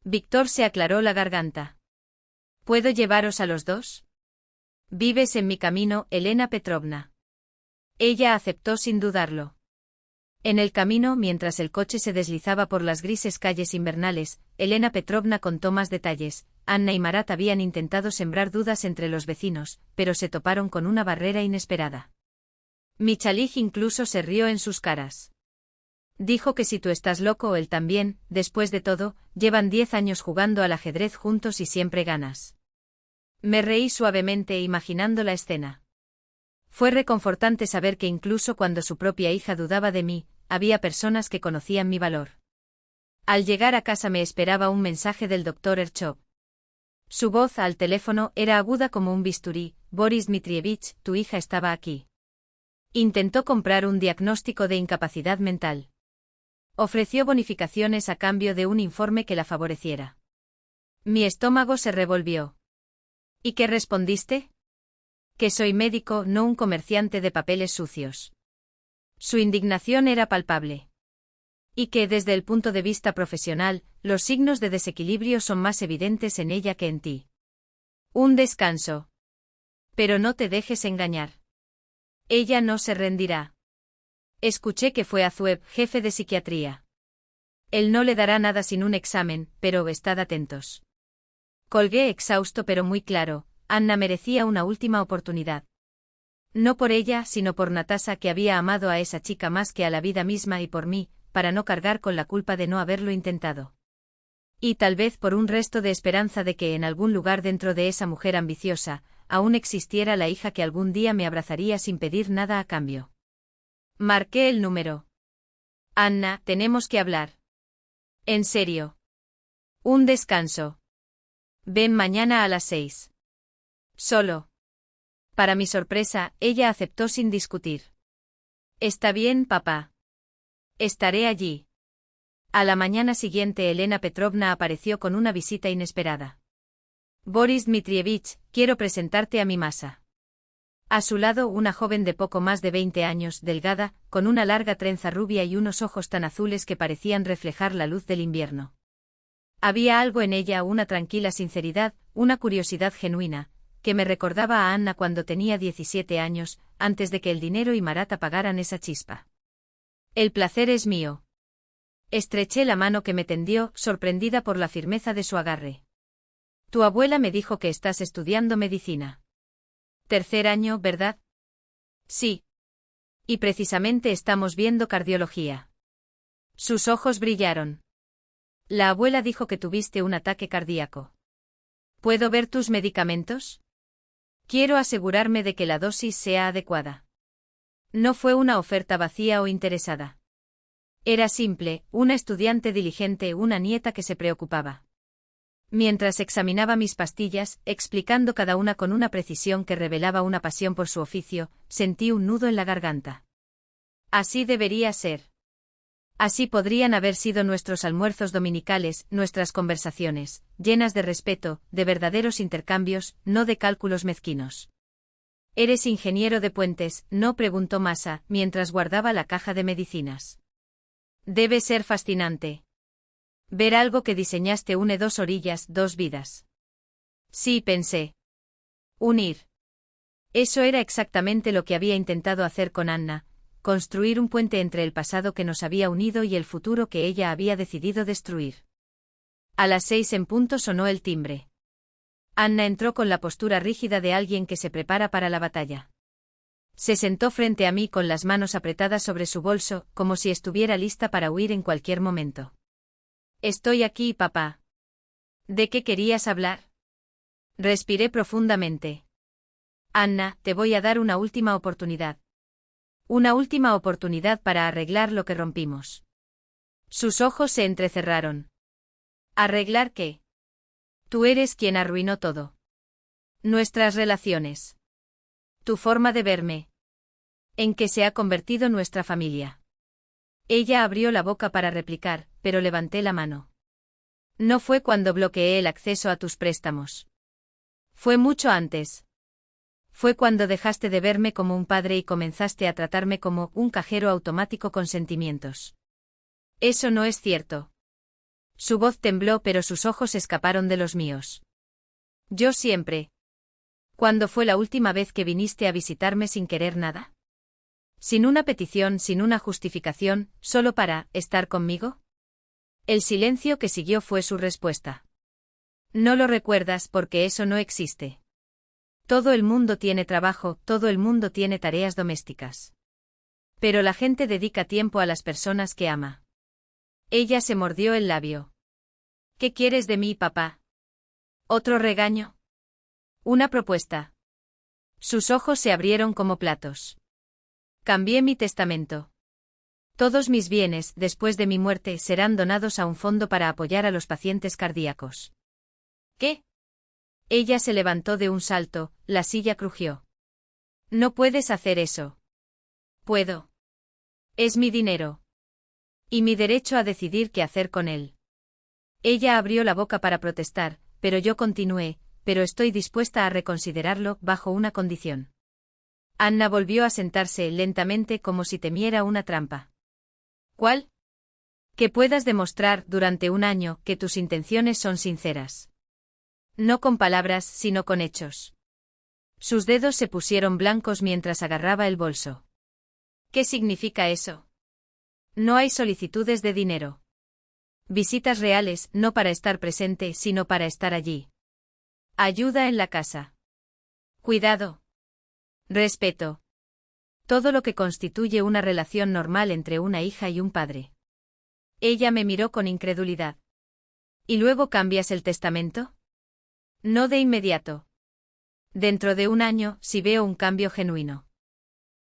S1: Víctor se aclaró la garganta. ¿Puedo llevaros a los dos? Vives en mi camino, Elena Petrovna. Ella aceptó sin dudarlo. En el camino, mientras el coche se deslizaba por las grises calles invernales, Elena Petrovna contó más detalles. Anna y Marat habían intentado sembrar dudas entre los vecinos, pero se toparon con una barrera inesperada. Michalij incluso se rió en sus caras. Dijo que si tú estás loco él también, después de todo, llevan 10 años jugando al ajedrez juntos y siempre ganas. Me reí suavemente imaginando la escena. Fue reconfortante saber que incluso cuando su propia hija dudaba de mí, había personas que conocían mi valor. Al llegar a casa me esperaba un mensaje del doctor Erchov. Su voz al teléfono era aguda como un bisturí. Boris Dmitrievich, tu hija estaba aquí. Intentó comprar un diagnóstico de incapacidad mental. Ofreció bonificaciones a cambio de un informe que la favoreciera. Mi estómago se revolvió. ¿Y qué respondiste? Que soy médico, no un comerciante de papeles sucios. Su indignación era palpable. Y que, desde el punto de vista profesional, los signos de desequilibrio son más evidentes en ella que en ti. Un descanso. Pero no te dejes engañar. Ella no se rendirá. Escuché que fue a Zuev, jefe de psiquiatría. Él no le dará nada sin un examen, pero estad atentos. Colgué exhausto pero muy claro, Anna merecía una última oportunidad. No por ella, sino por Natasha, que había amado a esa chica más que a la vida misma, y por mí, para no cargar con la culpa de no haberlo intentado. Y tal vez por un resto de esperanza de que en algún lugar dentro de esa mujer ambiciosa, aún existiera la hija que algún día me abrazaría sin pedir nada a cambio. Marqué el número. Anna, tenemos que hablar. En serio. Un descanso. Ven mañana a las 6. Solo. Para mi sorpresa, ella aceptó sin discutir. Está bien, papá. Estaré allí. A la mañana siguiente Elena Petrovna apareció con una visita inesperada. Boris Dmitrievich, quiero presentarte a mi Masa. A su lado una joven de poco más de 20 años, delgada, con una larga trenza rubia y unos ojos tan azules que parecían reflejar la luz del invierno. Había algo en ella, una tranquila sinceridad, una curiosidad genuina, que me recordaba a Anna cuando tenía 17 años, antes de que el dinero y Marat apagaran esa chispa. El placer es mío. Estreché la mano que me tendió, sorprendida por la firmeza de su agarre. Tu abuela me dijo que estás estudiando medicina. Tercer año, ¿verdad? Sí. Y precisamente estamos viendo cardiología. Sus ojos brillaron. La abuela dijo que tuviste un ataque cardíaco. ¿Puedo ver tus medicamentos? Quiero asegurarme de que la dosis sea adecuada. No fue una oferta vacía o interesada. Era simple, una estudiante diligente, una nieta que se preocupaba. Mientras examinaba mis pastillas, explicando cada una con una precisión que revelaba una pasión por su oficio, sentí un nudo en la garganta. Así debería ser. Así podrían haber sido nuestros almuerzos dominicales, nuestras conversaciones, llenas de respeto, de verdaderos intercambios, no de cálculos mezquinos. ¿Eres ingeniero de puentes?, no preguntó Masa, mientras guardaba la caja de medicinas. Debe ser fascinante. Ver algo que diseñaste une dos orillas, dos vidas. Sí, pensé. Unir. Eso era exactamente lo que había intentado hacer con Anna, construir un puente entre el pasado que nos había unido y el futuro que ella había decidido destruir. A las 6 en punto sonó el timbre. Anna entró con la postura rígida de alguien que se prepara para la batalla. Se sentó frente a mí con las manos apretadas sobre su bolso, como si estuviera lista para huir en cualquier momento. Estoy aquí, papá. ¿De qué querías hablar? Respiré profundamente. Anna, te voy a dar una última oportunidad. Una última oportunidad para arreglar lo que rompimos. Sus ojos se entrecerraron. ¿Arreglar qué? Tú eres quien arruinó todo. Nuestras relaciones. Tu forma de verme. En qué se ha convertido nuestra familia. Ella abrió la boca para replicar, pero levanté la mano. No fue cuando bloqueé el acceso a tus préstamos. Fue mucho antes. Fue cuando dejaste de verme como un padre y comenzaste a tratarme como un cajero automático con sentimientos. Eso no es cierto. Su voz tembló, pero sus ojos escaparon de los míos. Yo siempre. ¿Cuándo fue la última vez que viniste a visitarme sin querer nada? Sin una petición, sin una justificación, solo para estar conmigo. El silencio que siguió fue su respuesta. No lo recuerdas porque eso no existe. Todo el mundo tiene trabajo, todo el mundo tiene tareas domésticas. Pero la gente dedica tiempo a las personas que ama. Ella se mordió el labio. ¿Qué quieres de mí, papá? ¿Otro regaño? Una propuesta. Sus ojos se abrieron como platos. Cambié mi testamento. Todos mis bienes, después de mi muerte, serán donados a un fondo para apoyar a los pacientes cardíacos. ¿Qué? Ella se levantó de un salto, la silla crujió. No puedes hacer eso. Puedo. Es mi dinero. Y mi derecho a decidir qué hacer con él. Ella abrió la boca para protestar, pero yo continué, pero estoy dispuesta a reconsiderarlo bajo una condición. Anna volvió a sentarse lentamente como si temiera una trampa. ¿Cuál? Que puedas demostrar durante un año que tus intenciones son sinceras. No con palabras, sino con hechos. Sus dedos se pusieron blancos mientras agarraba el bolso. ¿Qué significa eso? No hay solicitudes de dinero. Visitas reales, no para estar presente, sino para estar allí. Ayuda en la casa. Cuidado. Respeto. Todo lo que constituye una relación normal entre una hija y un padre. Ella me miró con incredulidad. ¿Y luego cambias el testamento? No de inmediato. Dentro de un año, si veo un cambio genuino.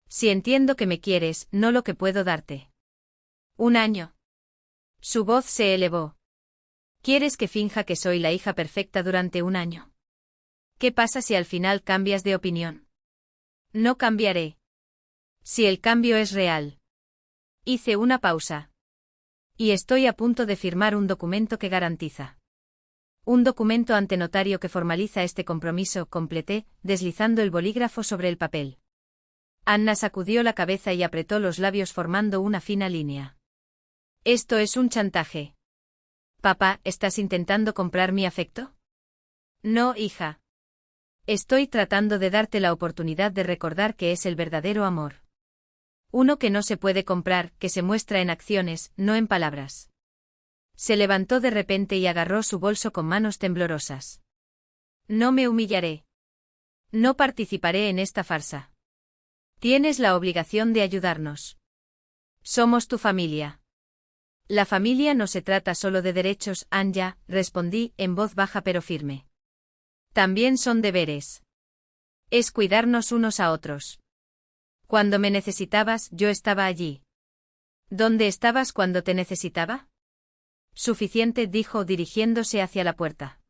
S1: Si entiendo que me quieres, no lo que puedo darte. Un año. Su voz se elevó. ¿Quieres que finja que soy la hija perfecta durante un año? ¿Qué pasa si al final cambias de opinión? No cambiaré. Si el cambio es real. Hice una pausa. Y estoy a punto de firmar un documento que garantiza. Un documento ante notario que formaliza este compromiso, completé, deslizando el bolígrafo sobre el papel. Anna sacudió la cabeza y apretó los labios formando una fina línea. Esto es un chantaje. Papá, ¿estás intentando comprar mi afecto? No, hija. Estoy tratando de darte la oportunidad de recordar que es el verdadero amor. Uno que no se puede comprar, que se muestra en acciones, no en palabras. Se levantó de repente y agarró su bolso con manos temblorosas. No me humillaré. No participaré en esta farsa. Tienes la obligación de ayudarnos. Somos tu familia. La familia no se trata solo de derechos, Anya, respondí, en voz baja pero firme. También son deberes. Es cuidarnos unos a otros. Cuando me necesitabas, yo estaba allí. ¿Dónde estabas cuando te necesitaba? Suficiente, dijo dirigiéndose hacia la puerta.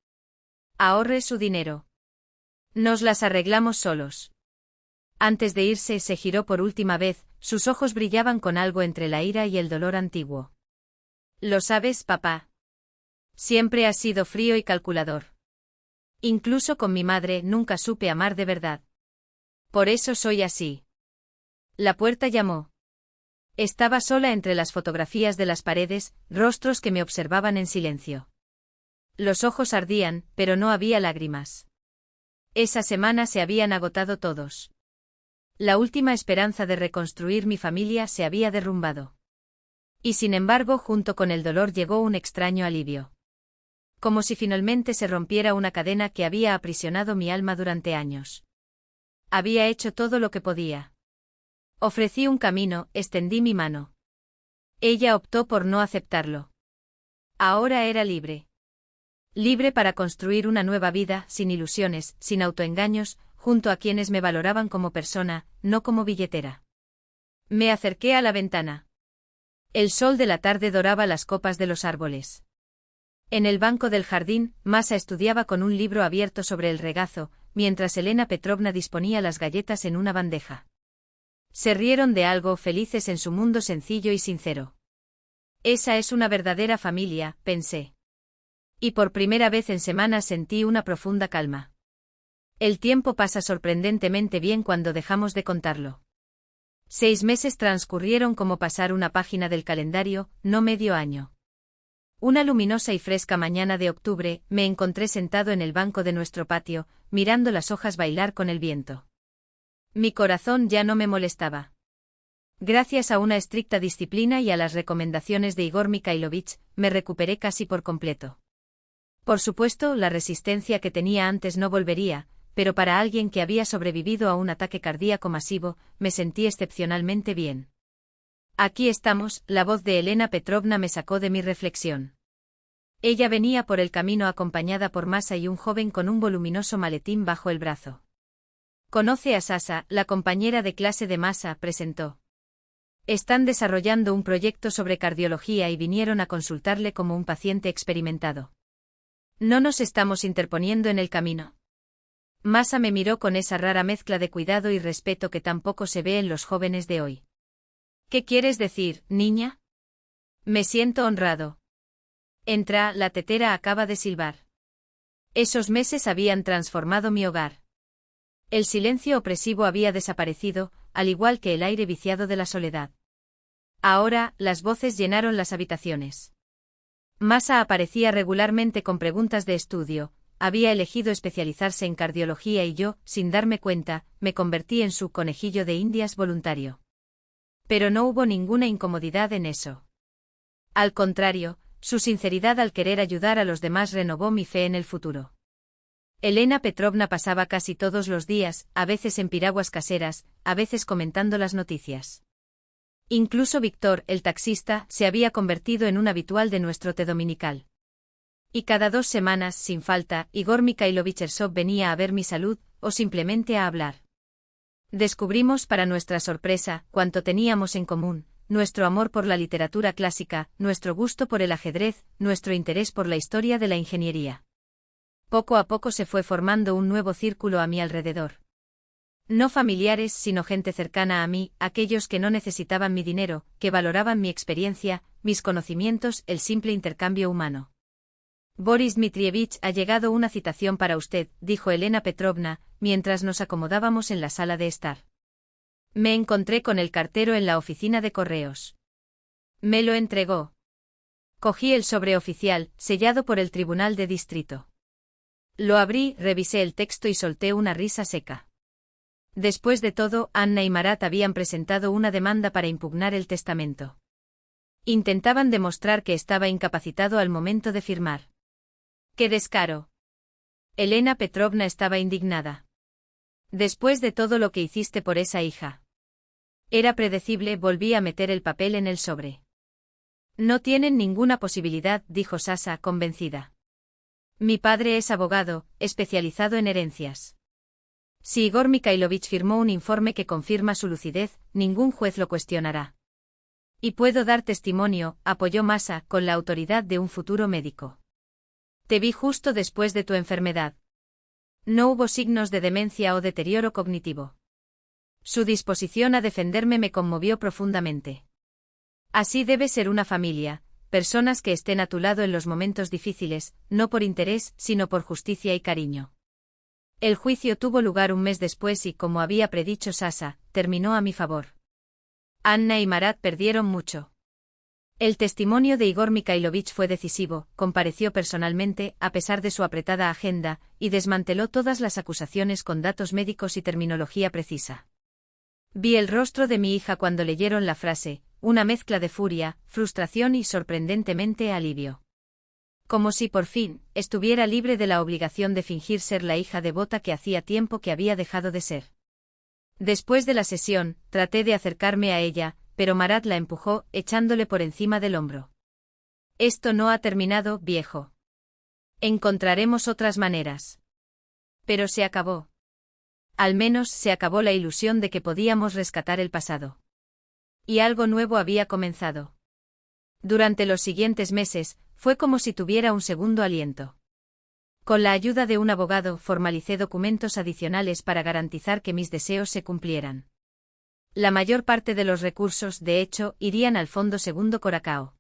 S1: Ahorre su dinero. Nos las arreglamos solos. Antes de irse se giró por última vez, sus ojos brillaban con algo entre la ira y el dolor antiguo. Lo sabes, papá. Siempre has sido frío y calculador. Incluso con mi madre nunca supe amar de verdad. Por eso soy así. La puerta llamó. Estaba sola entre las fotografías de las paredes, rostros que me observaban en silencio. Los ojos ardían, pero no había lágrimas. Esa semana se habían agotado todos. La última esperanza de reconstruir mi familia se había derrumbado. Y sin embargo, junto con el dolor llegó un extraño alivio. Como si finalmente se rompiera una cadena que había aprisionado mi alma durante años. Había hecho todo lo que podía. Ofrecí un camino, extendí mi mano. Ella optó por no aceptarlo. Ahora era libre. Libre para construir una nueva vida, sin ilusiones, sin autoengaños, junto a quienes me valoraban como persona, no como billetera. Me acerqué a la ventana. El sol de la tarde doraba las copas de los árboles. En el banco del jardín, Masa estudiaba con un libro abierto sobre el regazo, mientras Elena Petrovna disponía las galletas en una bandeja. Se rieron de algo, felices en su mundo sencillo y sincero. Esa es una verdadera familia, pensé. Y por primera vez en semanas sentí una profunda calma. El tiempo pasa sorprendentemente bien cuando dejamos de contarlo. 6 meses transcurrieron como pasar una página del calendario, no medio año. Una luminosa y fresca mañana de octubre, me encontré sentado en el banco de nuestro patio, mirando las hojas bailar con el viento. Mi corazón ya no me molestaba. Gracias a una estricta disciplina y a las recomendaciones de Igor Mikhailovich, me recuperé casi por completo. Por supuesto, la resistencia que tenía antes no volvería, pero para alguien que había sobrevivido a un ataque cardíaco masivo, me sentí excepcionalmente bien. Aquí estamos, la voz de Elena Petrovna me sacó de mi reflexión. Ella venía por el camino acompañada por Masa y un joven con un voluminoso maletín bajo el brazo. Conoce a Sasa, la compañera de clase de Masa, presentó. Están desarrollando un proyecto sobre cardiología y vinieron a consultarle como un paciente experimentado. No nos estamos interponiendo en el camino. Masa me miró con esa rara mezcla de cuidado y respeto que tampoco se ve en los jóvenes de hoy. ¿Qué quieres decir, niña? Me siento honrado. Entra, la tetera acaba de silbar. Esos meses habían transformado mi hogar. El silencio opresivo había desaparecido, al igual que el aire viciado de la soledad. Ahora, las voces llenaron las habitaciones. Masa aparecía regularmente con preguntas de estudio, había elegido especializarse en cardiología y yo, sin darme cuenta, me convertí en su conejillo de indias voluntario. Pero no hubo ninguna incomodidad en eso. Al contrario, su sinceridad al querer ayudar a los demás renovó mi fe en el futuro. Elena Petrovna pasaba casi todos los días, a veces en piraguas caseras, a veces comentando las noticias. Incluso Víctor, el taxista, se había convertido en un habitual de nuestro té dominical. Y cada 2 semanas, sin falta, Igor Mikhailovich Ersov venía a ver mi salud, o simplemente a hablar. Descubrimos para nuestra sorpresa, cuánto teníamos en común, nuestro amor por la literatura clásica, nuestro gusto por el ajedrez, nuestro interés por la historia de la ingeniería. Poco a poco se fue formando un nuevo círculo a mi alrededor. No familiares, sino gente cercana a mí, aquellos que no necesitaban mi dinero, que valoraban mi experiencia, mis conocimientos, el simple intercambio humano. Boris Dmitrievich, ha llegado una citación para usted, dijo Elena Petrovna, mientras nos acomodábamos en la sala de estar. Me encontré con el cartero en la oficina de correos. Me lo entregó. Cogí el sobre oficial, sellado por el Tribunal de Distrito. Lo abrí, revisé el texto y solté una risa seca. Después de todo, Anna y Marat habían presentado una demanda para impugnar el testamento. Intentaban demostrar que estaba incapacitado al momento de firmar. ¡Qué descaro! Elena Petrovna estaba indignada. Después de todo lo que hiciste por esa hija. Era predecible, volví a meter el papel en el sobre. No tienen ninguna posibilidad, dijo Sasa, convencida. Mi padre es abogado, especializado en herencias. Si Igor Mikhailovich firmó un informe que confirma su lucidez, ningún juez lo cuestionará. Y puedo dar testimonio, apoyó Masa, con la autoridad de un futuro médico. Te vi justo después de tu enfermedad. No hubo signos de demencia o deterioro cognitivo. Su disposición a defenderme me conmovió profundamente. Así debe ser una familia, personas que estén a tu lado en los momentos difíciles, no por interés, sino por justicia y cariño. El juicio tuvo lugar un mes después y, como había predicho Sasa, terminó a mi favor. Anna y Marat perdieron mucho. El testimonio de Igor Mikhailovich fue decisivo, compareció personalmente, a pesar de su apretada agenda, y desmanteló todas las acusaciones con datos médicos y terminología precisa. Vi el rostro de mi hija cuando leyeron la frase, una mezcla de furia, frustración y sorprendentemente alivio. Como si por fin, estuviera libre de la obligación de fingir ser la hija devota que hacía tiempo que había dejado de ser. Después de la sesión, traté de acercarme a ella, pero Marat la empujó, echándole por encima del hombro. Esto no ha terminado, viejo. Encontraremos otras maneras. Pero se acabó. Al menos se acabó la ilusión de que podíamos rescatar el pasado. Y algo nuevo había comenzado. Durante los siguientes meses, fue como si tuviera un segundo aliento. Con la ayuda de un abogado, formalicé documentos adicionales para garantizar que mis deseos se cumplieran. La mayor parte de los recursos, de hecho, irían al Fondo Segundo Coracao.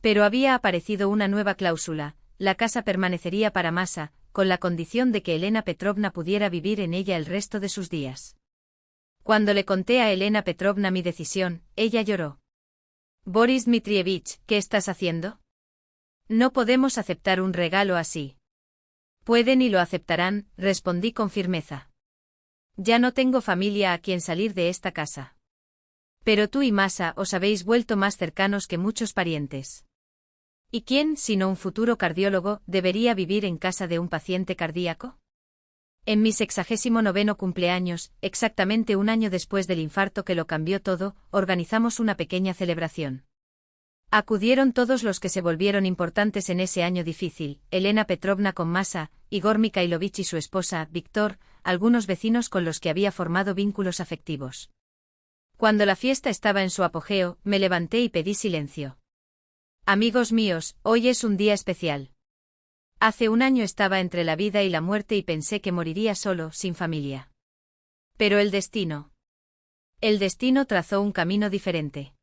S1: Pero había aparecido una nueva cláusula, la casa permanecería para Masa, con la condición de que Elena Petrovna pudiera vivir en ella el resto de sus días. Cuando le conté a Elena Petrovna mi decisión, ella lloró. «Boris Dmitrievich, ¿qué estás haciendo? No podemos aceptar un regalo así». «Pueden y lo aceptarán», respondí con firmeza. «Ya no tengo familia a quien salir de esta casa. Pero tú y Masa os habéis vuelto más cercanos que muchos parientes. ¿Y quién, sino un futuro cardiólogo, debería vivir en casa de un paciente cardíaco?» En mi 69º cumpleaños, exactamente un año después del infarto que lo cambió todo, organizamos una pequeña celebración. Acudieron todos los que se volvieron importantes en ese año difícil: Elena Petrovna con Masa, Igor Mikhailovich y su esposa, Víctor, algunos vecinos con los que había formado vínculos afectivos. Cuando la fiesta estaba en su apogeo, me levanté y pedí silencio. «Amigos míos, hoy es un día especial. Hace un año estaba entre la vida y la muerte y pensé que moriría solo, sin familia. Pero el destino trazó un camino diferente.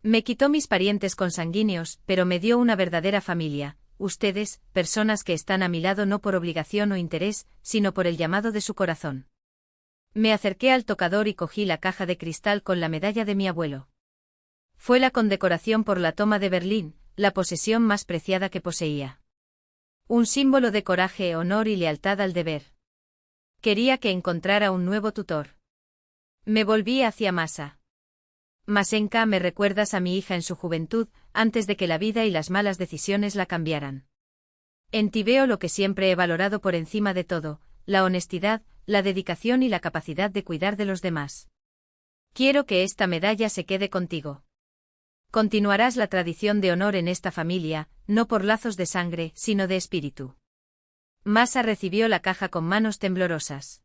S1: Me quitó mis parientes consanguíneos, pero me dio una verdadera familia, ustedes, personas que están a mi lado no por obligación o interés, sino por el llamado de su corazón». Me acerqué al tocador y cogí la caja de cristal con la medalla de mi abuelo. Fue la condecoración por la toma de Berlín, la posesión más preciada que poseía. Un símbolo de coraje, honor y lealtad al deber. Quería que encontrara un nuevo tutor. Me volví hacia Masa. «Masenka, me recuerdas a mi hija en su juventud, antes de que la vida y las malas decisiones la cambiaran. En ti veo lo que siempre he valorado por encima de todo: la honestidad, la dedicación y la capacidad de cuidar de los demás. Quiero que esta medalla se quede contigo. Continuarás la tradición de honor en esta familia, no por lazos de sangre, sino de espíritu». Masa recibió la caja con manos temblorosas.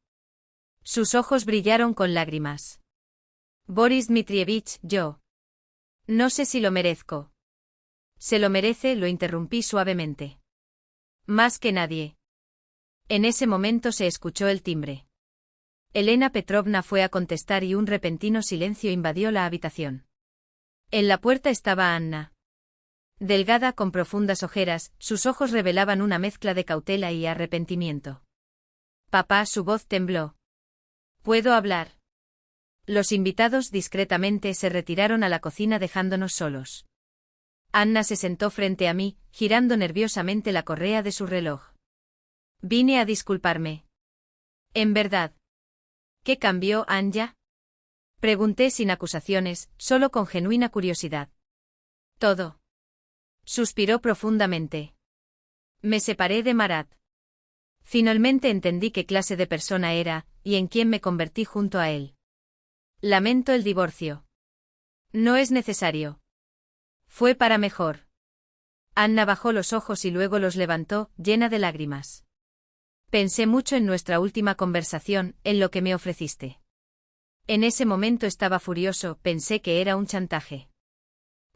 S1: Sus ojos brillaron con lágrimas. «Boris Dmitrievich, yo. No sé si lo merezco». «Se lo merece», lo interrumpí suavemente. «Más que nadie». En ese momento se escuchó el timbre. Elena Petrovna fue a contestar y un repentino silencio invadió la habitación. En la puerta estaba Anna. Delgada, con profundas ojeras, sus ojos revelaban una mezcla de cautela y arrepentimiento. «Papá», su voz tembló. «¿Puedo hablar?» Los invitados discretamente se retiraron a la cocina dejándonos solos. Anna se sentó frente a mí, girando nerviosamente la correa de su reloj. «Vine a disculparme». «¿En verdad? ¿Qué cambió, Anya?», pregunté sin acusaciones, solo con genuina curiosidad. «Todo». Suspiró profundamente. «Me separé de Marat. Finalmente entendí qué clase de persona era, y en quién me convertí junto a él. Lamento el divorcio». «No es necesario. Fue para mejor». Anna bajó los ojos y luego los levantó, llena de lágrimas. «Pensé mucho en nuestra última conversación, en lo que me ofreciste. En ese momento estaba furioso, pensé que era un chantaje.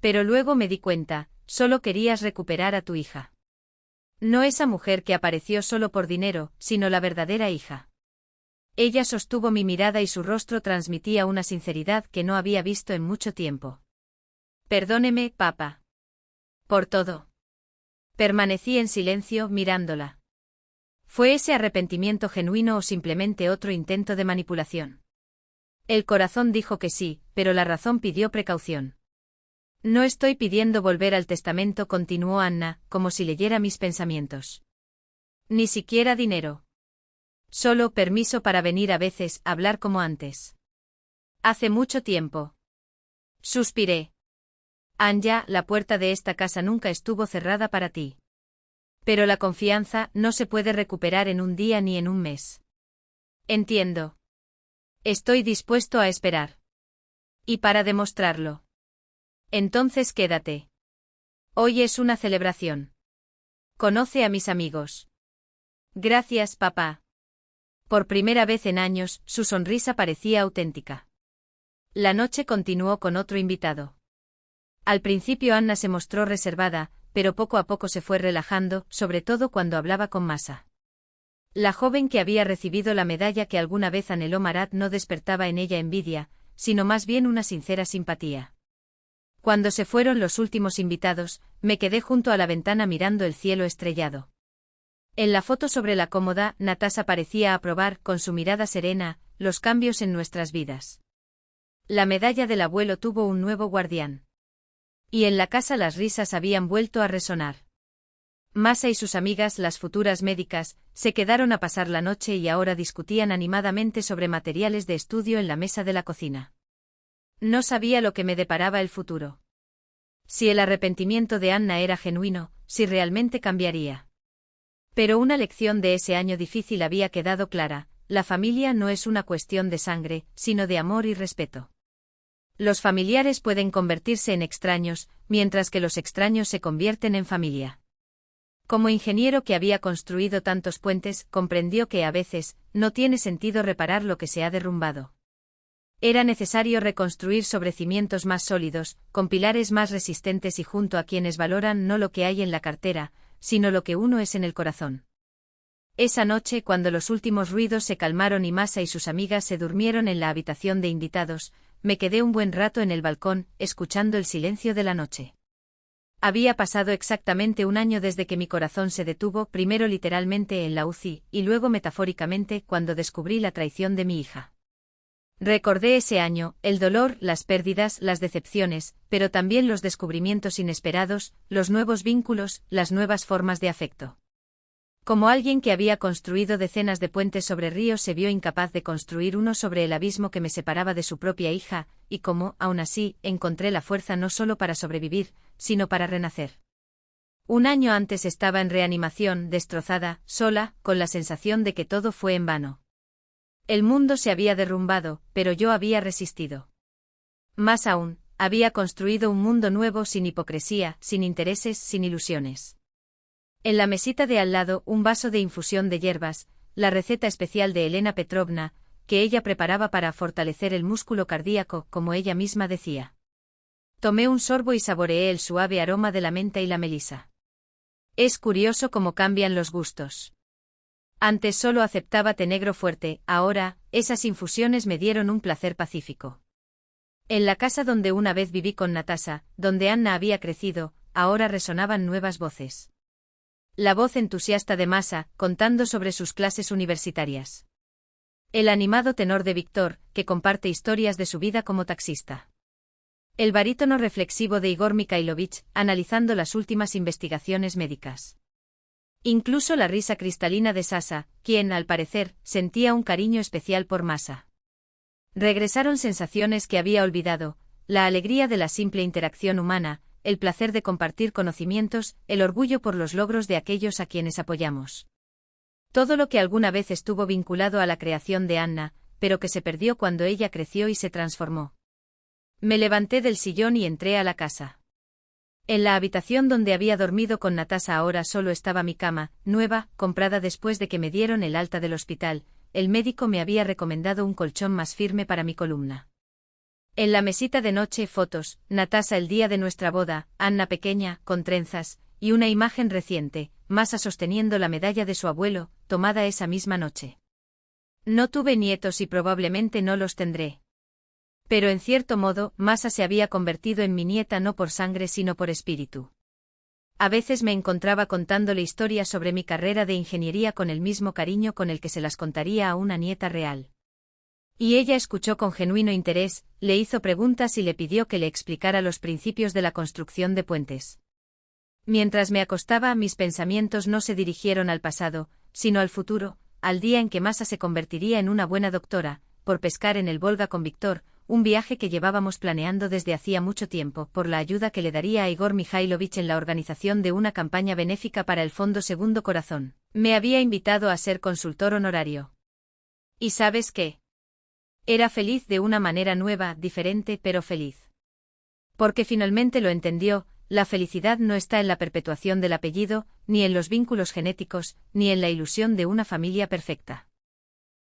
S1: Pero luego me di cuenta, solo querías recuperar a tu hija. No esa mujer que apareció solo por dinero, sino la verdadera hija». Ella sostuvo mi mirada y su rostro transmitía una sinceridad que no había visto en mucho tiempo. «Perdóneme, papá. Por todo». Permanecí en silencio, mirándola. ¿Fue ese arrepentimiento genuino o simplemente otro intento de manipulación? El corazón dijo que sí, pero la razón pidió precaución. «No estoy pidiendo volver al testamento», continuó Anna, como si leyera mis pensamientos. «Ni siquiera dinero. Solo permiso para venir a veces, hablar como antes. Hace mucho tiempo». Suspiré. «Anya, la puerta de esta casa nunca estuvo cerrada para ti. Pero la confianza no se puede recuperar en un día ni en un mes». «Entiendo. Estoy dispuesto a esperar. Y para demostrarlo. Entonces quédate. Hoy es una celebración. Conoce a mis amigos». «Gracias, papá». Por primera vez en años, su sonrisa parecía auténtica. La noche continuó con otro invitado. Al principio Anna se mostró reservada, pero poco a poco se fue relajando, sobre todo cuando hablaba con Masa. La joven que había recibido la medalla que alguna vez anheló Marat no despertaba en ella envidia, sino más bien una sincera simpatía. Cuando se fueron los últimos invitados, me quedé junto a la ventana mirando el cielo estrellado. En la foto sobre la cómoda, Natasha parecía aprobar, con su mirada serena, los cambios en nuestras vidas. La medalla del abuelo tuvo un nuevo guardián. Y en la casa las risas habían vuelto a resonar. Masha y sus amigas, las futuras médicas, se quedaron a pasar la noche y ahora discutían animadamente sobre materiales de estudio en la mesa de la cocina. No sabía lo que me deparaba el futuro. Si el arrepentimiento de Anna era genuino, si realmente cambiaría. Pero una lección de ese año difícil había quedado clara: la familia no es una cuestión de sangre, sino de amor y respeto. Los familiares pueden convertirse en extraños, mientras que los extraños se convierten en familia. Como ingeniero que había construido tantos puentes, comprendió que a veces no tiene sentido reparar lo que se ha derrumbado. Era necesario reconstruir sobre cimientos más sólidos, con pilares más resistentes y junto a quienes valoran no lo que hay en la cartera, sino lo que uno es en el corazón. Esa noche, cuando los últimos ruidos se calmaron y Masha y sus amigas se durmieron en la habitación de invitados, me quedé un buen rato en el balcón, escuchando el silencio de la noche. Había pasado exactamente un año desde que mi corazón se detuvo, primero literalmente en la UCI, y luego metafóricamente cuando descubrí la traición de mi hija. Recordé ese año, el dolor, las pérdidas, las decepciones, pero también los descubrimientos inesperados, los nuevos vínculos, las nuevas formas de afecto. Como alguien que había construido decenas de puentes sobre ríos se vio incapaz de construir uno sobre el abismo que me separaba de su propia hija, y como, aún así, encontré la fuerza no solo para sobrevivir, sino para renacer. Un año antes estaba en reanimación, destrozada, sola, con la sensación de que todo fue en vano. El mundo se había derrumbado, pero yo había resistido. Más aún, había construido un mundo nuevo sin hipocresía, sin intereses, sin ilusiones. En la mesita de al lado, un vaso de infusión de hierbas, la receta especial de Elena Petrovna, que ella preparaba para fortalecer el músculo cardíaco, como ella misma decía. Tomé un sorbo y saboreé el suave aroma de la menta y la melisa. Es curioso cómo cambian los gustos. Antes solo aceptaba té negro fuerte, ahora, esas infusiones me dieron un placer pacífico. En la casa donde una vez viví con Natasha, donde Anna había crecido, ahora resonaban nuevas voces. La voz entusiasta de Masha, contando sobre sus clases universitarias. El animado tenor de Víctor, que comparte historias de su vida como taxista. El barítono reflexivo de Igor Mikhailovich, analizando las últimas investigaciones médicas. Incluso la risa cristalina de Sasha, quien, al parecer, sentía un cariño especial por Masha. Regresaron sensaciones que había olvidado, la alegría de la simple interacción humana, el placer de compartir conocimientos, el orgullo por los logros de aquellos a quienes apoyamos. Todo lo que alguna vez estuvo vinculado a la creación de Anna, pero que se perdió cuando ella creció y se transformó. Me levanté del sillón y entré a la casa. En la habitación donde había dormido con Natasha ahora solo estaba mi cama, nueva, comprada después de que me dieron el alta del hospital. El médico me había recomendado un colchón más firme para mi columna. En la mesita de noche fotos, Natasha el día de nuestra boda, Anna pequeña, con trenzas, y una imagen reciente, Masha sosteniendo la medalla de su abuelo, tomada esa misma noche. No tuve nietos y probablemente no los tendré. Pero en cierto modo, Masha se había convertido en mi nieta no por sangre sino por espíritu. A veces me encontraba contándole historias sobre mi carrera de ingeniería con el mismo cariño con el que se las contaría a una nieta real. Y ella escuchó con genuino interés, le hizo preguntas y le pidió que le explicara los principios de la construcción de puentes. Mientras me acostaba, mis pensamientos no se dirigieron al pasado, sino al futuro, al día en que Masha se convertiría en una buena doctora, por pescar en el Volga con Víctor, un viaje que llevábamos planeando desde hacía mucho tiempo, por la ayuda que le daría a Igor Mikhailovich en la organización de una campaña benéfica para el Fondo Segundo Corazón. Me había invitado a ser consultor honorario. ¿Y sabes qué? Era feliz de una manera nueva, diferente, pero feliz. Porque finalmente lo entendió, la felicidad no está en la perpetuación del apellido, ni en los vínculos genéticos, ni en la ilusión de una familia perfecta.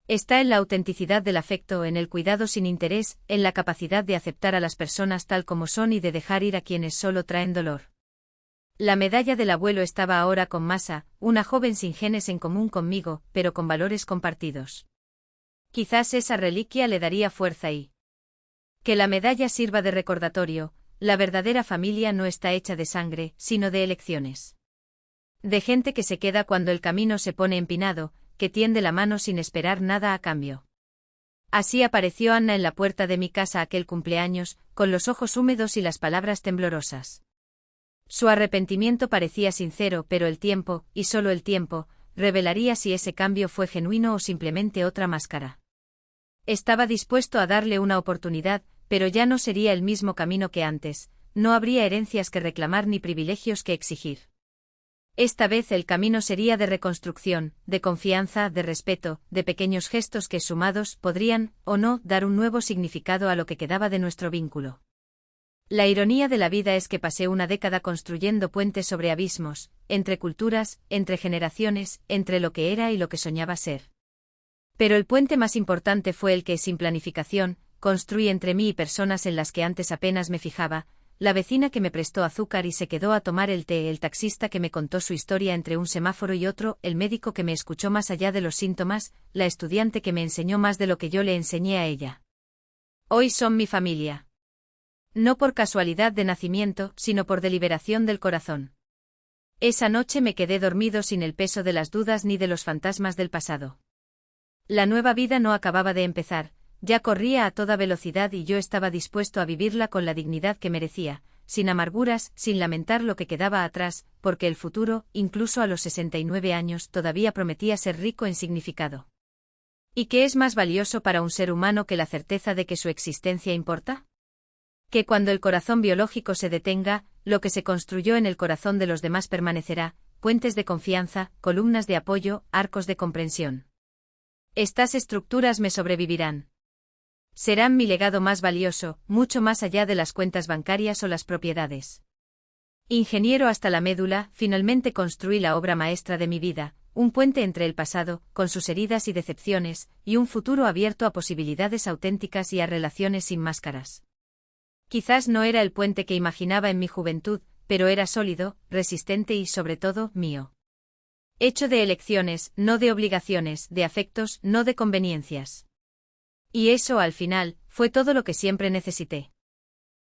S1: Está en la autenticidad del afecto, en el cuidado sin interés, en la capacidad de aceptar a las personas tal como son y de dejar ir a quienes solo traen dolor. La medalla del abuelo estaba ahora con Masha, una joven sin genes en común conmigo, pero con valores compartidos. Quizás esa reliquia le daría fuerza y que la medalla sirva de recordatorio, la verdadera familia no está hecha de sangre, sino de elecciones. De gente que se queda cuando el camino se pone empinado, que tiende la mano sin esperar nada a cambio. Así apareció Anna en la puerta de mi casa aquel cumpleaños, con los ojos húmedos y las palabras temblorosas. Su arrepentimiento parecía sincero, pero el tiempo, y solo el tiempo, revelaría si ese cambio fue genuino o simplemente otra máscara. Estaba dispuesto a darle una oportunidad, pero ya no sería el mismo camino que antes, no habría herencias que reclamar ni privilegios que exigir. Esta vez el camino sería de reconstrucción, de confianza, de respeto, de pequeños gestos que sumados podrían, o no, dar un nuevo significado a lo que quedaba de nuestro vínculo. La ironía de la vida es que pasé una década construyendo puentes sobre abismos, entre culturas, entre generaciones, entre lo que era y lo que soñaba ser. Pero el puente más importante fue el que, sin planificación, construí entre mí y personas en las que antes apenas me fijaba, la vecina que me prestó azúcar y se quedó a tomar el té, el taxista que me contó su historia entre un semáforo y otro, el médico que me escuchó más allá de los síntomas, la estudiante que me enseñó más de lo que yo le enseñé a ella. Hoy son mi familia. No por casualidad de nacimiento, sino por deliberación del corazón. Esa noche me quedé dormido sin el peso de las dudas ni de los fantasmas del pasado. La nueva vida no acababa de empezar, ya corría a toda velocidad y yo estaba dispuesto a vivirla con la dignidad que merecía, sin amarguras, sin lamentar lo que quedaba atrás, porque el futuro, incluso a los 69 años, todavía prometía ser rico en significado. ¿Y qué es más valioso para un ser humano que la certeza de que su existencia importa? Que cuando el corazón biológico se detenga, lo que se construyó en el corazón de los demás permanecerá, puentes de confianza, columnas de apoyo, arcos de comprensión. Estas estructuras me sobrevivirán. Serán mi legado más valioso, mucho más allá de las cuentas bancarias o las propiedades. Ingeniero hasta la médula, finalmente construí la obra maestra de mi vida, un puente entre el pasado, con sus heridas y decepciones, y un futuro abierto a posibilidades auténticas y a relaciones sin máscaras. Quizás no era el puente que imaginaba en mi juventud, pero era sólido, resistente y sobre todo, mío. Hecho de elecciones, no de obligaciones, de afectos, no de conveniencias. Y eso, al final, fue todo lo que siempre necesité.